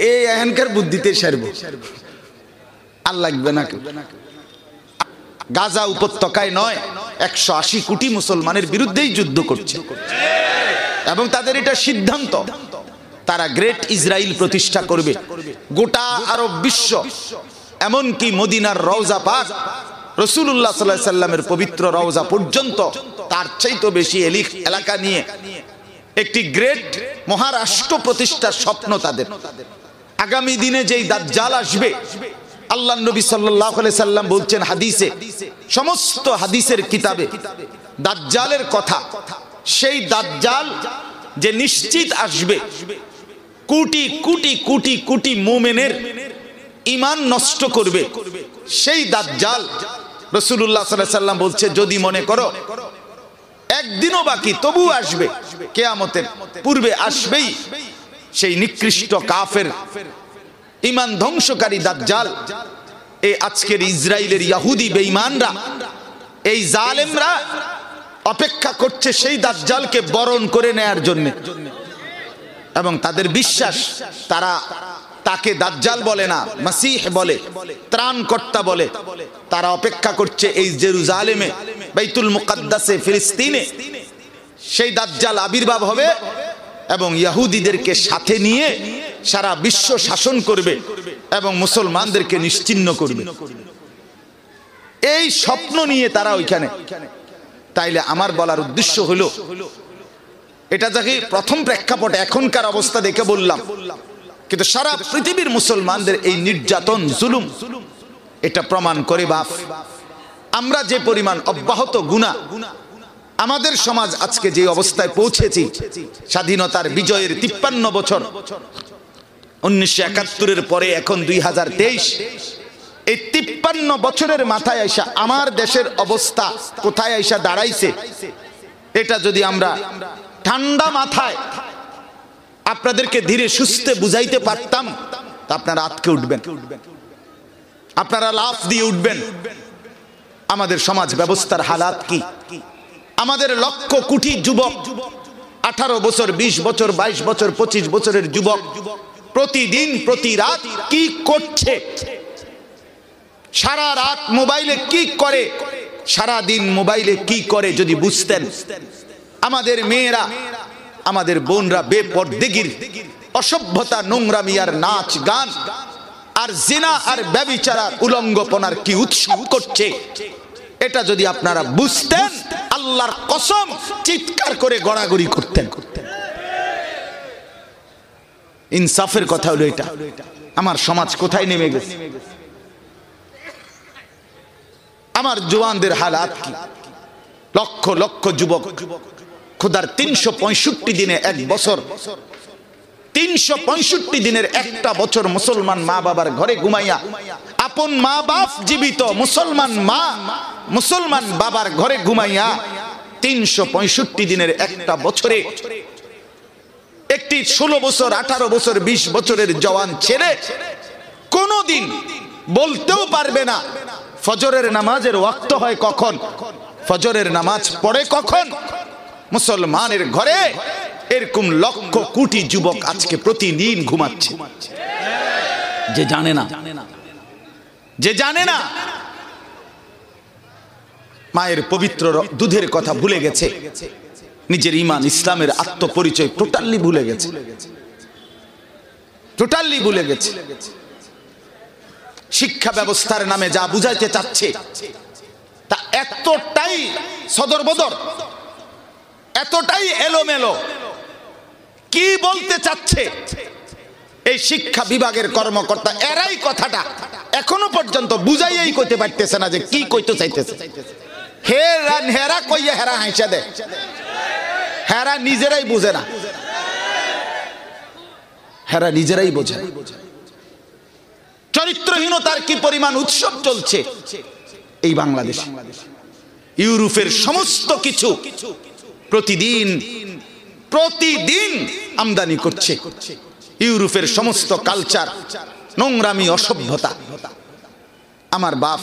এই এখানকার বুদ্ধিতে সারবো, আর লাগবে না। গাজা উপত্যকায় নয়, 180 কোটি মুসলমানের বিরুদ্ধেই যুদ্ধ করছে, এবং তাদের এটা সিদ্ধান্ত, তারা গ্রেট ইসরায়েল প্রতিষ্ঠা করবে। গোটা আরব বিশ্ব, এমনকি মদিনার রওজা পাক, রাসূলুল্লাহ সাল্লাল্লাহু আলাইহি সাল্লামের পবিত্র রওজা পর্যন্ত, তার চাইতে বেশি এলাকা নিয়ে একটি গ্রেট মহারাষ্ট্র প্রতিষ্ঠার স্বপ্ন তাদের। আগামী দিনে যেই দাজ্জাল আসবে, আল্লাহ নবী সাল্লাল্লাহু আলাইহি সাল্লাম বলছেন হাদিসে, সমস্ত হাদিসের কিতাবে দাজ্জালের কথা। সেই দাজ্জাল যে নিশ্চিত আসবে, কোটি কোটি কোটি কোটি মুমিনের ঈমান নষ্ট করবে, সেই দাজ্জাল রাসূলুল্লাহ সাল্লাল্লাহু আলাইহি সাল্লাম বলছে, যদি মনে করো একদিনও বাকি, তবু আসবে, কিয়ামতের পূর্বে আসবেই সেই নিকৃষ্ট কাফের ঈমান ধ্বংসকারী দাজ্জাল। এই আজকের ইসরায়েলের ইহুদি বেঈমানরা, এই জালেমরা অপেক্ষা করছে সেই দাজ্জালকে বরণ করে নেয়ার জন্য, এবং তাদের বিশ্বাস তারা তাকে দাজ্জাল বলে না, মাসিহ বলে, ত্রাণকর্তা বলে। তারা অপেক্ষা করছে এই জেরুজালেমে, বাইতুল মুকাদ্দাসে, ফিলিস্তিনে সেই দাজ্জাল আবির্ভাব হবে এবং ইহুদিদেরকে সাথে নিয়ে সারা বিশ্ব শাসন করবে এবং মুসলমানদেরকে নিশ্চিহ্ন করবে। এই স্বপ্ন নিয়ে তারা ওইখানে। তাইলে আমার বলার উদ্দেশ্য হলো, এটা যাকে প্রথম প্রেক্ষাপটে এখনকার অবস্থা দেখে বললাম, কিন্তু সারা পৃথিবীর মুসলমানদের এই নির্যাতন, জুলুম, এটা প্রমাণ করে বাপ আমরা যে পরিমাণ অব্যাহত গুনাহ, আমাদের সমাজ আজকে যে অবস্থায় পৌঁছেছি, স্বাধীনতার বিজয়ের 53 বছর, 1971-এর পরে এখন 2023, এই 53 বছরের মাথায় আইসা আমার দেশের অবস্থা কোথায় আইসা দাঁড়াইছে, এটা যদি আমরা ঠান্ডা মাথায় আপনাদেরকে ধীরে সুস্থে বুঝাইতে পারতাম, তা আপনারা আটকে উঠবেন, আপনারা লাফ দিয়ে উঠবেন। আমাদের সমাজ ব্যবস্থার হালাত কি, আমাদের লক্ষ কোটি যুবক, 18 বছর, 20 বছর, 22 বছর, 25 বছরের যুবক প্রতিদিন প্রতি রাত কি করছে, সারা রাত মোবাইলে কি করে, সারা দিন মোবাইলে কি করে যদি বুঝতেন। আমাদের মেয়েরা, আমাদের বোনরা বেপরদেগির অসভ্যতা, নোংরামি আর নাচ গান আর জিনা আর ব্যভিচার উলঙ্গপনার কি উৎসব করছে, এটা যদি আপনারা বুঝতেন, আল্লাহর কসম চিৎকার করে গড়াগড়ি করতেন। ইনসাফের কথা হলো এটা। আমার সমাজ কোথায় নেমে গেছে, আমার জওয়ানদের হালাত কি, লক্ষ লক্ষ যুবক খোদার 365 দিনে এক বছর, 365 দিনের একটা বছর মুসলমান মা বাবার ঘরে ঘুমাইয়া, আপন মা বাপ জীবিত মুসলমান মা, মুসলমান বাবার ঘরে ঘুমাইয়া 365 দিনের একটা বছরে একটি 16 বছর, 18 বছর, 20 বছরের জওয়ান ছেলে কোনোদিন বলতেও পারবে না ফজরের নামাজের ওয়াক্ত হয় কখন, ফজরের নামাজ পড়ে কখন। মুসলমানের ঘরে এরকম লক্ষ কোটি যুবক আজকে প্রতিদিন ঘুমাচ্ছে, যে জানে না, যে জানে না, মায়ের পবিত্র দুধের কথা ভুলে গেছে, নিজের ঈমান ইসলামের আত্মপরিচয় টোটালি ভুলে গেছে, টোটালি ভুলে গেছে। শিক্ষা ব্যবস্থার নামে যা বুঝাইতে চাচ্ছে তা এতটাই সদরবদর, এতটাই এলোমেলো, কি বলতে চাচ্ছে এই শিক্ষা বিভাগের কর্মকর্তা, এরাই কথাটা এখনো পর্যন্ত বুঝাইয়াই কইতে পারতেছে না যে কি কইতে চাইতেছে। হেরা কইয়া হেরা হাসা দেয়, হেরা নিজেরাই বুঝে না, হেরা নিজেরাই বোঝে। চরিত্রহীনতার কি পরিমাণ উৎসব চলছে এই বাংলাদেশে। ইউরোপের সমস্ত কিছু প্রতিদিন প্রতিদিন আমদানি করছে, ইউরোপের সমস্ত কালচার, নোংরামি, অসভ্যতা। আমার বাপ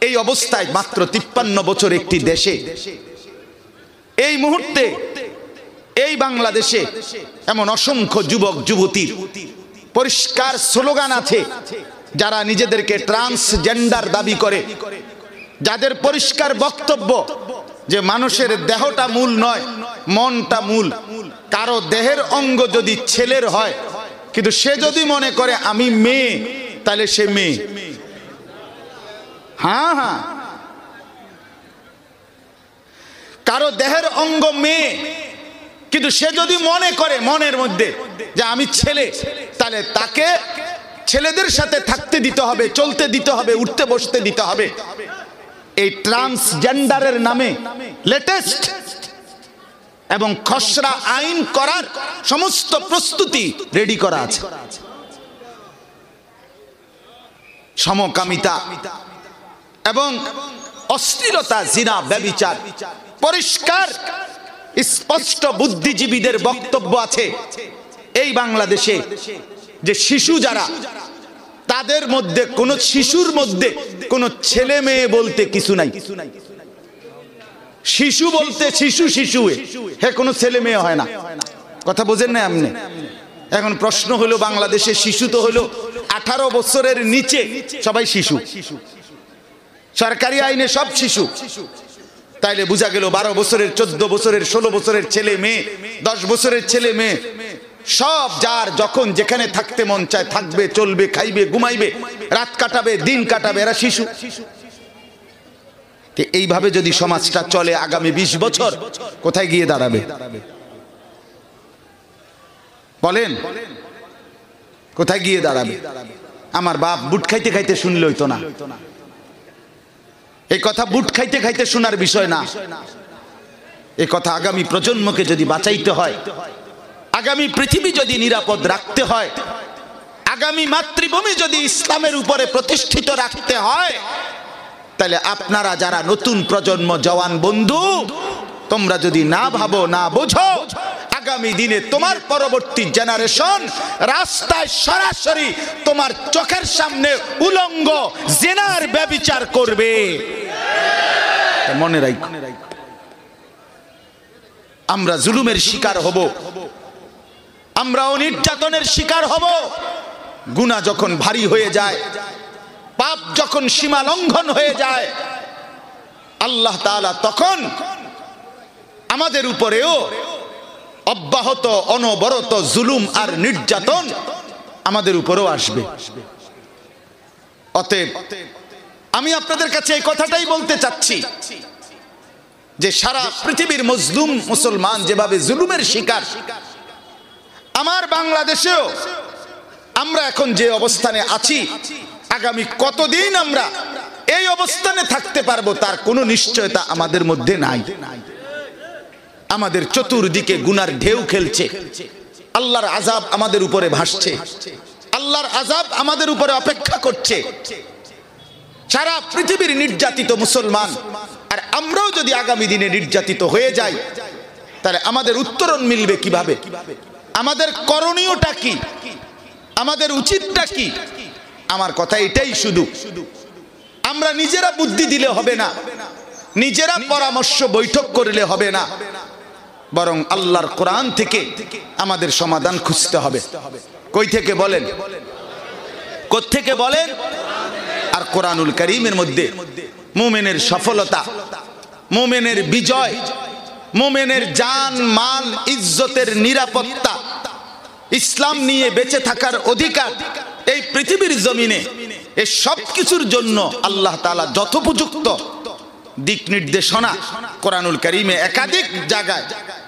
এই অবস্থায় মাত্র 53 বছর একটি দেশে, এই মুহূর্তে এই বাংলাদেশে এমন অসংখ্য যুবক যুবতীর পরিষ্কার স্লোগান আছে, যারা নিজেদেরকে ট্রান্সজেন্ডার দাবি করে, যাদের পরিষ্কার বক্তব্য যে মানুষের দেহটা মূল নয়, মনটা মূল। কারো দেহের অঙ্গ যদি ছেলের হয়, কিন্তু সে যদি মনে করে আমি মেয়ে, তাহলে সে মেয়ে। হ্যাঁ হ্যাঁ, কারো দেহের অঙ্গ মেয়ে, কিন্তু সে যদি মনে করে মনের মধ্যে যে আমি ছেলে, তাহলে তাকে ছেলেদের সাথে থাকতে দিতে হবে, চলতে দিতে হবে, উঠতে বসতে দিতে হবে। এই ট্রান্সজেন্ডারের নামে লেটেস্ট এবং খসড়া আইন করার সমস্ত প্রস্তুতি রেডি করা আছে। সমকামিতা এবং অশ্লীলতা, জিনা, ব্যভিচার পরিষ্কার স্পষ্ট বুদ্ধিজীবীদের বক্তব্য আছে এই বাংলাদেশে যে শিশু যারা, তাদের মধ্যে কোন শিশুর মধ্যে কোন ছেলে মেয়ে বলতে কিছু নাই। শিশু বলতে শিশু শিশু, হ্যাঁ, কোনো ছেলে মেয়ে হয় না। কথা বোঝেন না আপনি? এখন প্রশ্ন হলো, বাংলাদেশে শিশু তো হলো 18 বছরের নিচে সবাই শিশু, সরকারি আইনে সব শিশু। তাইলে বোঝা গেল 12 বছরের, 14 বছরের, 16 বছরের ছেলে মেয়ে, 10 বছরের ছেলে মেয়ে সব যার যখন যেখানে থাকতে মন চায় থাকবে, চলবে, খাইবে, ঘুমাইবে, রাত কাটাবে, দিন কাটাবে, এরা শিশু। এইভাবে যদি সমাজটা চলে আগামী 20 বছর কোথায় গিয়ে দাঁড়াবে বলেন? কোথায় গিয়ে দাঁড়াবে? আমার বাপ বুট খাইতে খাইতে শুনলে হইতো না। এই কথা বুট খাইতে খাইতে শোনার বিষয় না। এই কথা আগামী প্রজন্মকে যদি বাঁচাইতে হয়, আগামী পৃথিবী যদি নিরাপদ রাখতে হয়, আগামী মাতৃভূমি যদি ইসলামের উপরে প্রতিষ্ঠিত রাখতে হয়, তাহলে আপনারা যারা নতুন প্রজন্ম, জওয়ান বন্ধু, তোমরা যদি না ভাবো, না বোঝো, আগামী দিনে তোমার পরবর্তী জেনারেশন রাস্তায় সরাসরি তোমার চোখের সামনে উলঙ্গ জিনার ব্যভিচার করবে। মনে রাখো, আমরা জুলুমের শিকার হব, আমরাও নির্যাতনের শিকার হব। গুনাহ যখন ভারী হয়ে যায়, পাপ যখন সীমা লঙ্ঘন হয়ে যায়, আল্লাহ তাআলা তখন আমাদের উপরেও অব্যাহত অনবরত জুলুম আর নির্যাতন আমাদের উপরেও আসবে। অতএব আমি আপনাদের কাছে এই কথাটাই বলতে চাচ্ছি যে সারা পৃথিবীর মজলুম মুসলমান যেভাবে জুলুমের শিকার, আমার বাংলাদেশেও আমরা এখন যে অবস্থানে আছি, আগামী কতদিন আমরা এই অবস্থানে থাকতে পারবো তার কোনো নিশ্চয়তা আমাদের মধ্যে নাই। আমাদের চতুর্দিকে গুনার ঢেউ খেলছে, আল্লাহর আযাব আমাদের উপরে ভাসছে, আল্লাহর আযাব আমাদের উপরে অপেক্ষা করছে। সারা পৃথিবীর নির্যাতিত মুসলমান, আর আমরাও যদি আগামী দিনে নির্যাতিত হয়ে যাই, তাহলে আমাদের উত্তরণ মিলবে কিভাবে? আমাদের করণীয়টা কি? আমাদের উচিতটা কি? আমার কথা এটাই, শুধু আমরা নিজেরা বুদ্ধি দিলে হবে না, নিজেরা পরামর্শ বৈঠক করলে হবে না, বরং আল্লাহর কোরআন থেকে আমাদের সমাধান খুঁজতে হবে। কই থেকে বলেন? কোত্থেকে বলেন? আর কোরআনুল কারীমের মধ্যে মুমিনের সফলতা, মুমিনের বিজয়, মুমিনের জান মাল ইজ্জতের নিরাপত্তা, ইসলাম নিয়ে বেঁচে থাকার অধিকার এই পৃথিবীর জমিনে, এই সব কিছুর জন্য আল্লাহ তাআলা যথোপযুক্ত দিক নির্দেশনা কোরআনুল কারীমে একাধিক জায়গায়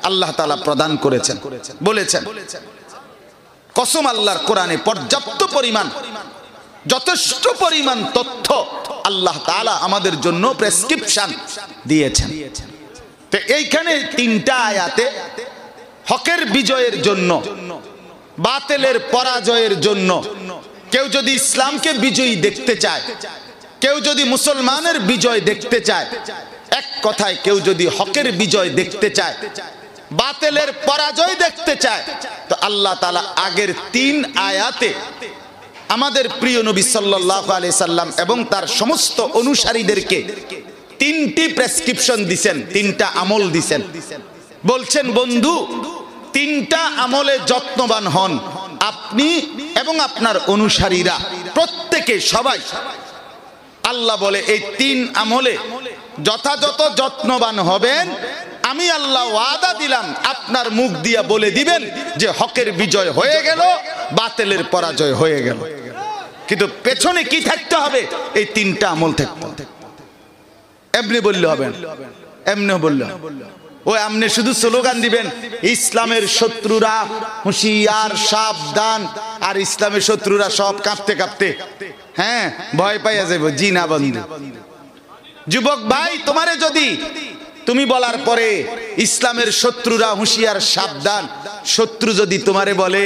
আল্লাহ তাআলা প্রদান করেছেন, বলেছেন। কসম আল্লাহর কোরআনে পর্যাপ্ত পরিমাণ, যথেষ্ট পরিমাণ তথ্য আল্লাহ তাআলা আমাদের জন্য প্রেসক্রিপশন দিয়েছেন। তো এইখানে 3টা আয়াতে হকের বিজয়ের জন্য, বাতিলের পরাজয়ের জন্য, কেউ যদি ইসলামকে বিজয়ী দেখতে চায়, কেউ যদি মুসলমানের বিজয় দেখতে চায়, এক কথায় কেউ যদি হকের বিজয় দেখতে চায়, বাতিলের পরাজয় দেখতে চায়, তো আল্লাহ তাআলা আগের 3 আয়াতে আমাদের প্রিয় নবী সাল্লাল্লাহু আলাইহি সাল্লাম এবং তার সমস্ত অনুসারীদেরকে 3টি প্রেসক্রিপশন দিবেন, 3টা আমল দিবেন। বলছেন, বন্ধু, 3টা আমলে যত্নবান হন আপনি এবং আপনার অনুসারীরা, প্রত্যেকে, সবাই। আল্লাহ বলে এই 3 আমলে যথাযথ যত্নবান হবেন, আমি আল্লাহ ওয়াদা দিলাম আপনার মুখ দিয়া বলে দিবেন যে হকের বিজয় হয়ে গেল, বাতিলের পরাজয় হয়ে গেল। কিন্তু পেছনে কি থাকতে হবে? এই 3টা আমল থাকতে হবে। এমনি বললে হবে না, এমনি বললে ওই আপনি শুধু স্লোগান দিবেন, ইসলামের শত্রুরা হুঁশিয়ার, সাবধান, আর ইসলামের শত্রুরা সব কাঁপতে কাঁপতে, হ্যাঁ, ভয় পাইয়া যাইব। জি না বন্ধু, যুবক ভাই, তোমারে যদি তুমি বলার পরে ইসলামের শত্রুরা হুঁশিয়ার, সাবধান, শত্রু যদি তোমারে বলে,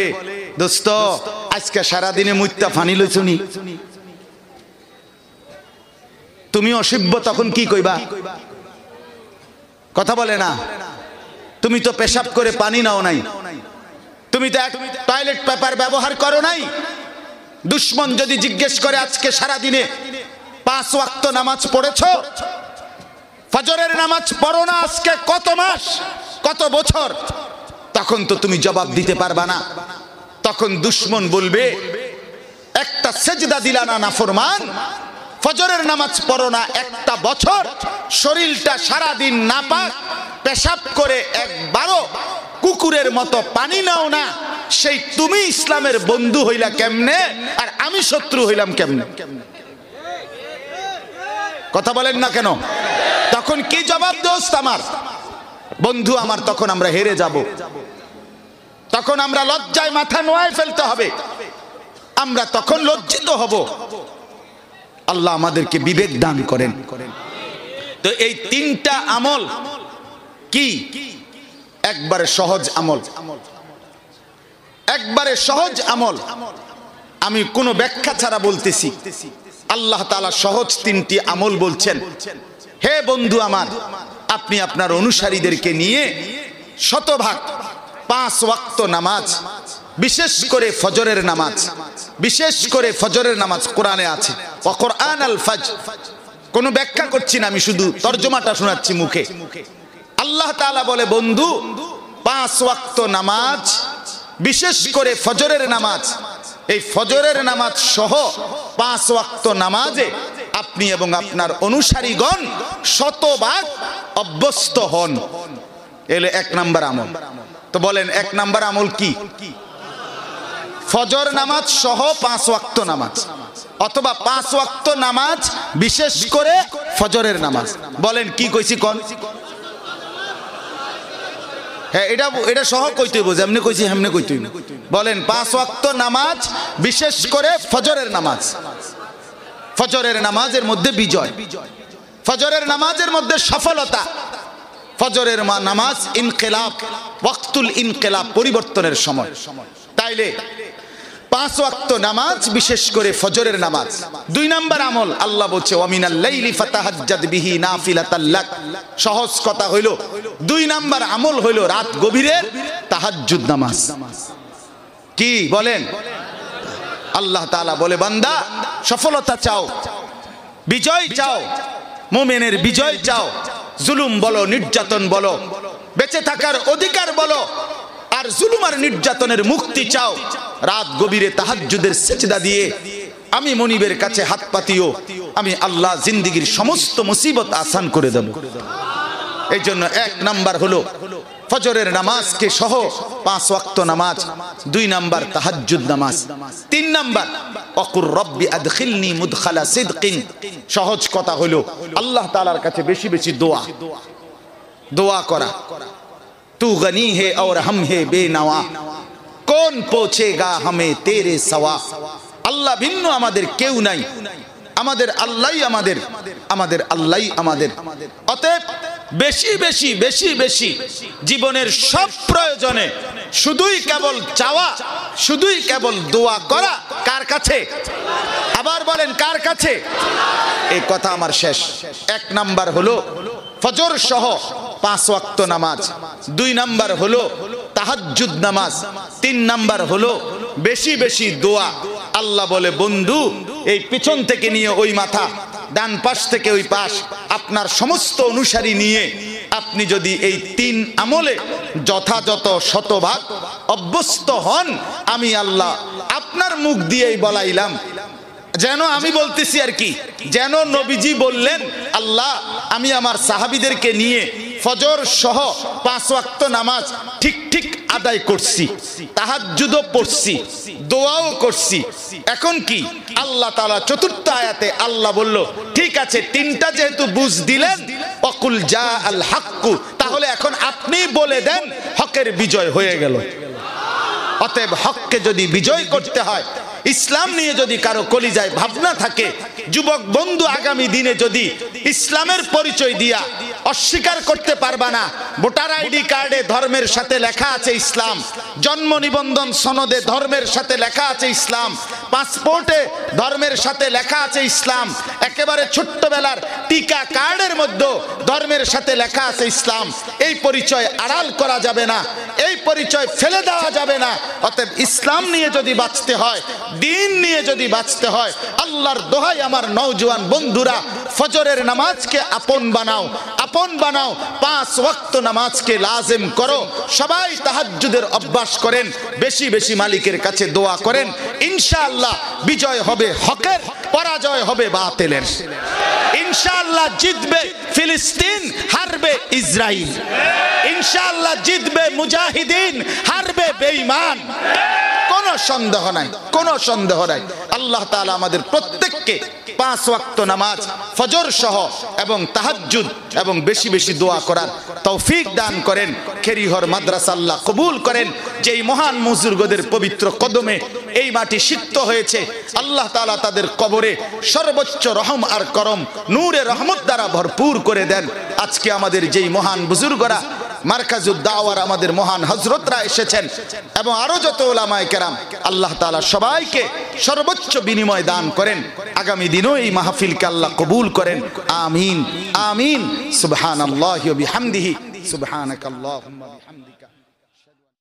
দোস্ত আজকে সারাদিনে মুইত্তা ফানি লইছনি, তুমি অসভ্য তখন কি কইবা? কথা বলে না। তুমি তো পেশাব করে পানি নাও নাই, তুমি তো টয়লেট পেপার ব্যবহার করো নাই। দুশ্মন যদি জিজ্ঞেস করে আজকে সারা দিনে 5 ওয়াক্ত নামাজ পড়েছো? ফজরের নামাজ পড়ো না আজকে কত মাস কত বছর? তখন তো তুমি জবাব দিতে পারবা না। তখন দুশ্মন বলবে একটা সেজদা দিলা না নাফরমান, ফজরের নামাজ পড়ো না একটা বছর, শরীরটা সারা দিন নাপাক, পেশাব করে একবারও কুকুরের মতো পানি নাও না, সেই তুমি ইসলামের বন্ধু হইলা কেমনে আর আমি শত্রু হইলাম কেমনে? কথা বলেন না কেন? তখন কি জবাব দোস্ত আমার, বন্ধু আমার? তখন আমরা হেরে যাব, তখন আমরা লজ্জায় মাথা নোয়ায় ফেলতে হবে, আমরা তখন লজ্জিত হব। আল্লাহ আমাদেরকে বিবেক দান করেন। তো এই 3টা আমল কি? একবারে সহজ আমল, একবারে সহজ আমল। আমি কোনো ব্যাখ্যা ছাড়া বলতেছি, আল্লাহ তাআলা সহজ 3টি আমল বলছেন। হে বন্ধু আমার, আপনি আপনার অনুসারীদেরকে নিয়ে শতভাগ 5 ওয়াক্ত নামাজ, বিশেষ করে ফজরের নামাজ, বিশেষ করে ফজরের নামাজ কোরআনে আছে, ওয়া কোরআন আল ফজর। কোনো ব্যাখ্যা করছি না, আমি শুধু তরজমাটা শোনাচ্ছি মুখে। আল্লাহ তাআলা বলে বন্ধু 5 ওয়াক্ত নামাজ, বিশেষ করে ফজরের নামাজ, এই ফজরের নামাজ সহ 5 ওয়াক্ত নামাজে আপনি এবং আপনার অনুসারীগণ শতভাগ অভ্যস্ত হন। এলে 1 নাম্বার আমল। তো বলেন 1 নাম্বার আমল কি? ফজর নামাজ সহ 5 ওয়াক্ত নামাজ, অথবা 5 ওয়াক্ত নামাজ বিশেষ করে ফজরের নামাজ। বলেন কি কইছি কোন? হ্যাঁ, এটা সহ কইতে হইব, যেমনি কইছি হেমনে কইতে হইব। বলেন 5 ওয়াক্ত নামাজ বিশেষ করে ফজরের নামাজ। ফজরের নামাজের মধ্যে বিজয়, ফজরের নামাজের মধ্যে সফলতা। ফজরের নামাজ ইনকিলাব, ওয়াক্তুল ইনকিলাব, পরিবর্তনের সময়। তাইলে 5 ওয়াক্ত নামাজ বিশেষ করে ফজরের নামাজ। 2 নাম্বার আমল আল্লাহ বলছে ওয়া মিনাল লাইলি ফাতাহাজ্জাদ বিহি নাফিলাতাল লাক। সহজ কথা হইল 2 নাম্বার আমল হইল রাত গভীরের তাহাজ্জুদ নামাজ। কি বলেন? আল্লাহ তাআলা বলে বান্দা সফলতা চাও, বিজয় চাও, মুমিনের বিজয় চাও, জুলুম বলো, নির্যাতন বলো, বেঁচে থাকার অধিকার বলো, আর জুলুম আর নির্যাতনের মুক্তি চাও, রাত গভীরে তাহাজ্জুদের সিজদা দিয়ে আমি মনিবের কাছে হাত পাতিও, আমি আল্লাহ জিন্দেগীর সমস্ত মুসিবত আসান করে দেব। এই জন্য 1 নাম্বার হলো ফজরের নামাজকে সহ 5 ওয়াক্ত নামাজ, 2 নাম্বার তাহাজ্জুদ নামাজ, 3 নাম্বার ওয়াকুর রব্বি আদখিলনি মুদখালা সিদকিন। সহজ কথা হলো আল্লাহ তাআলার কাছে বেশি বেশি দোয়া করা। তু গনি হে और हम है बेनवा, कौन पहुंचेगा हमें तेरे सवा। আল্লাহ ভিন্ন আমাদের কেউ নাই, আমাদের আল্লাহই আমাদের, আমাদের আল্লাহই আমাদের। অতএব বেশি বেশি বেশি বেশি জীবনের সব প্রয়োজনে শুধুই কেবল চাওয়া, শুধুই কেবল দোয়া করা। কার কাছে? আবার বলেন কার কাছে? এই কথা আমার শেষ। 1 নাম্বার হলো ফজর সহ 5 ওয়াক্ত নামাজ, 2 নাম্বার হলো তাহাজ্জুদ নামাজ, 3 নাম্বার হলো বেশি বেশি দোয়া। আল্লাহ বলে বন্ধু এই পিছন থেকে নিয়ে ওই মাথা, ডান পাশ থেকে ওই পাশ, আপনার সমস্ত অনুসারী নিয়ে আপনি যদি এই 3 আমলে যথাযথ শতভাগ অভ্যস্ত হন, আমি আল্লাহ আপনার মুখ দিয়েই বলাইলাম, যেন আমি বলতেছি আর কি, যেন নবীজি বললেন আল্লাহ আমি আমার সাহাবীদেরকে নিয়ে ফজর সহ 5 ওয়াক্ত নামাজ ঠিক ঠিক আদায় করছি, তাহাজ্জুদও পড়ছি, দোয়াও করছি। এখন কি আল্লাহ তাআলা 4র্থ আয়াতে আল্লাহ বলল ঠিক আছে 3টা যেহেতু বুঝ দিলেন, ওয়াকুল জা আল হাক্কু, তাহলে এখন আপনি বলে দেন হকের বিজয় হয়ে গেল। অতএব হককে যদি বিজয় করতে হয়, ইসলাম নিয়ে যদি কারো কলিজায় ভাবনা থাকে, যুবক বন্ধু আগামী দিনে যদি ইসলামের পরিচয় দিয়া অস্বীকার করতে পারবা না। ভোটার আইডি কার্ডে ধর্মের সাথে লেখা আছে ইসলাম, জন্ম নিবন্ধন সনদে ধর্মের সাথে লেখা আছে ইসলাম, পাসপোর্টে ধর্মের সাথে লেখা আছে ইসলাম, একেবারে ছোট্টবেলার টিকা কার্ডের মধ্যে ধর্মের সাথে লেখা আছে ইসলাম। এই পরিচয় আড়াল করা যাবে না, এই পরিচয় ফেলে দেওয়া যাবে না। অতএব ইসলাম নিয়ে যদি বাঁচতে হয়, দিন নিয়ে যদি বাঁচতে হয়, আল্লাহর দোহাই আমার নওজোয়ান বন্ধুরা, ফজরের নামাজকে আপন বানাও, আপন বানাও। 5 ওয়াক্ত নামাজকে লাজিম করো। সবাই তাহাজ্জুদের অভ্যাস করেন, বেশি বেশি মালিকের কাছে দোয়া করেন। ইনশাআল্লাহ বিজয় হবে হকের, পরাজয় হবে বাতিলের। ইনশাআল্লাহ জিতবে ফিলিস্তিন, হারবে ইসরাইল। ইনশাআল্লাহ জিতবে মুজাহিদিন, হারবে বেঈমান। কোনো সন্দেহ নাই, কোনো সন্দেহ নাই। আল্লাহ তাআলা আমাদের প্রত্যেককে 5 ওয়াক্ত নামাজ ফজর সহ এবং তাহাজ্জুদ এবং বেশি বেশি দোয়া করার তৌফিক দান করেন। খেরিহর মাদ্রাসা আল্লাহ কবুল করেন। যেই মহান বুজুর্গদের পবিত্র কদমে এই মাটি সিক্ত হয়েছে, আল্লাহ তাআলা তাদের কবরে সর্বোচ্চ রহম আর করম নূরে রহমত দ্বারা ভরপুর করে দেন। আজকে আমাদের যেই মহান বুজুর্গরা মারকাজুদ দাওয়ার আমাদের মহান হযরতরা এসেছেন এবং আরো যত উলামায়ে কেরাম, আল্লাহ তাআলা সবাইকে সর্বোচ্চ বিনিময় দান করেন। আগামী দিনও এই মাহফিলকে আল্লাহ কবুল করেন। আমিন আমিন। সুবহানাল্লাহি ওয়া বিহামদিহি, সুবহানাকাল্লাহুম্মা বিহামদিকা।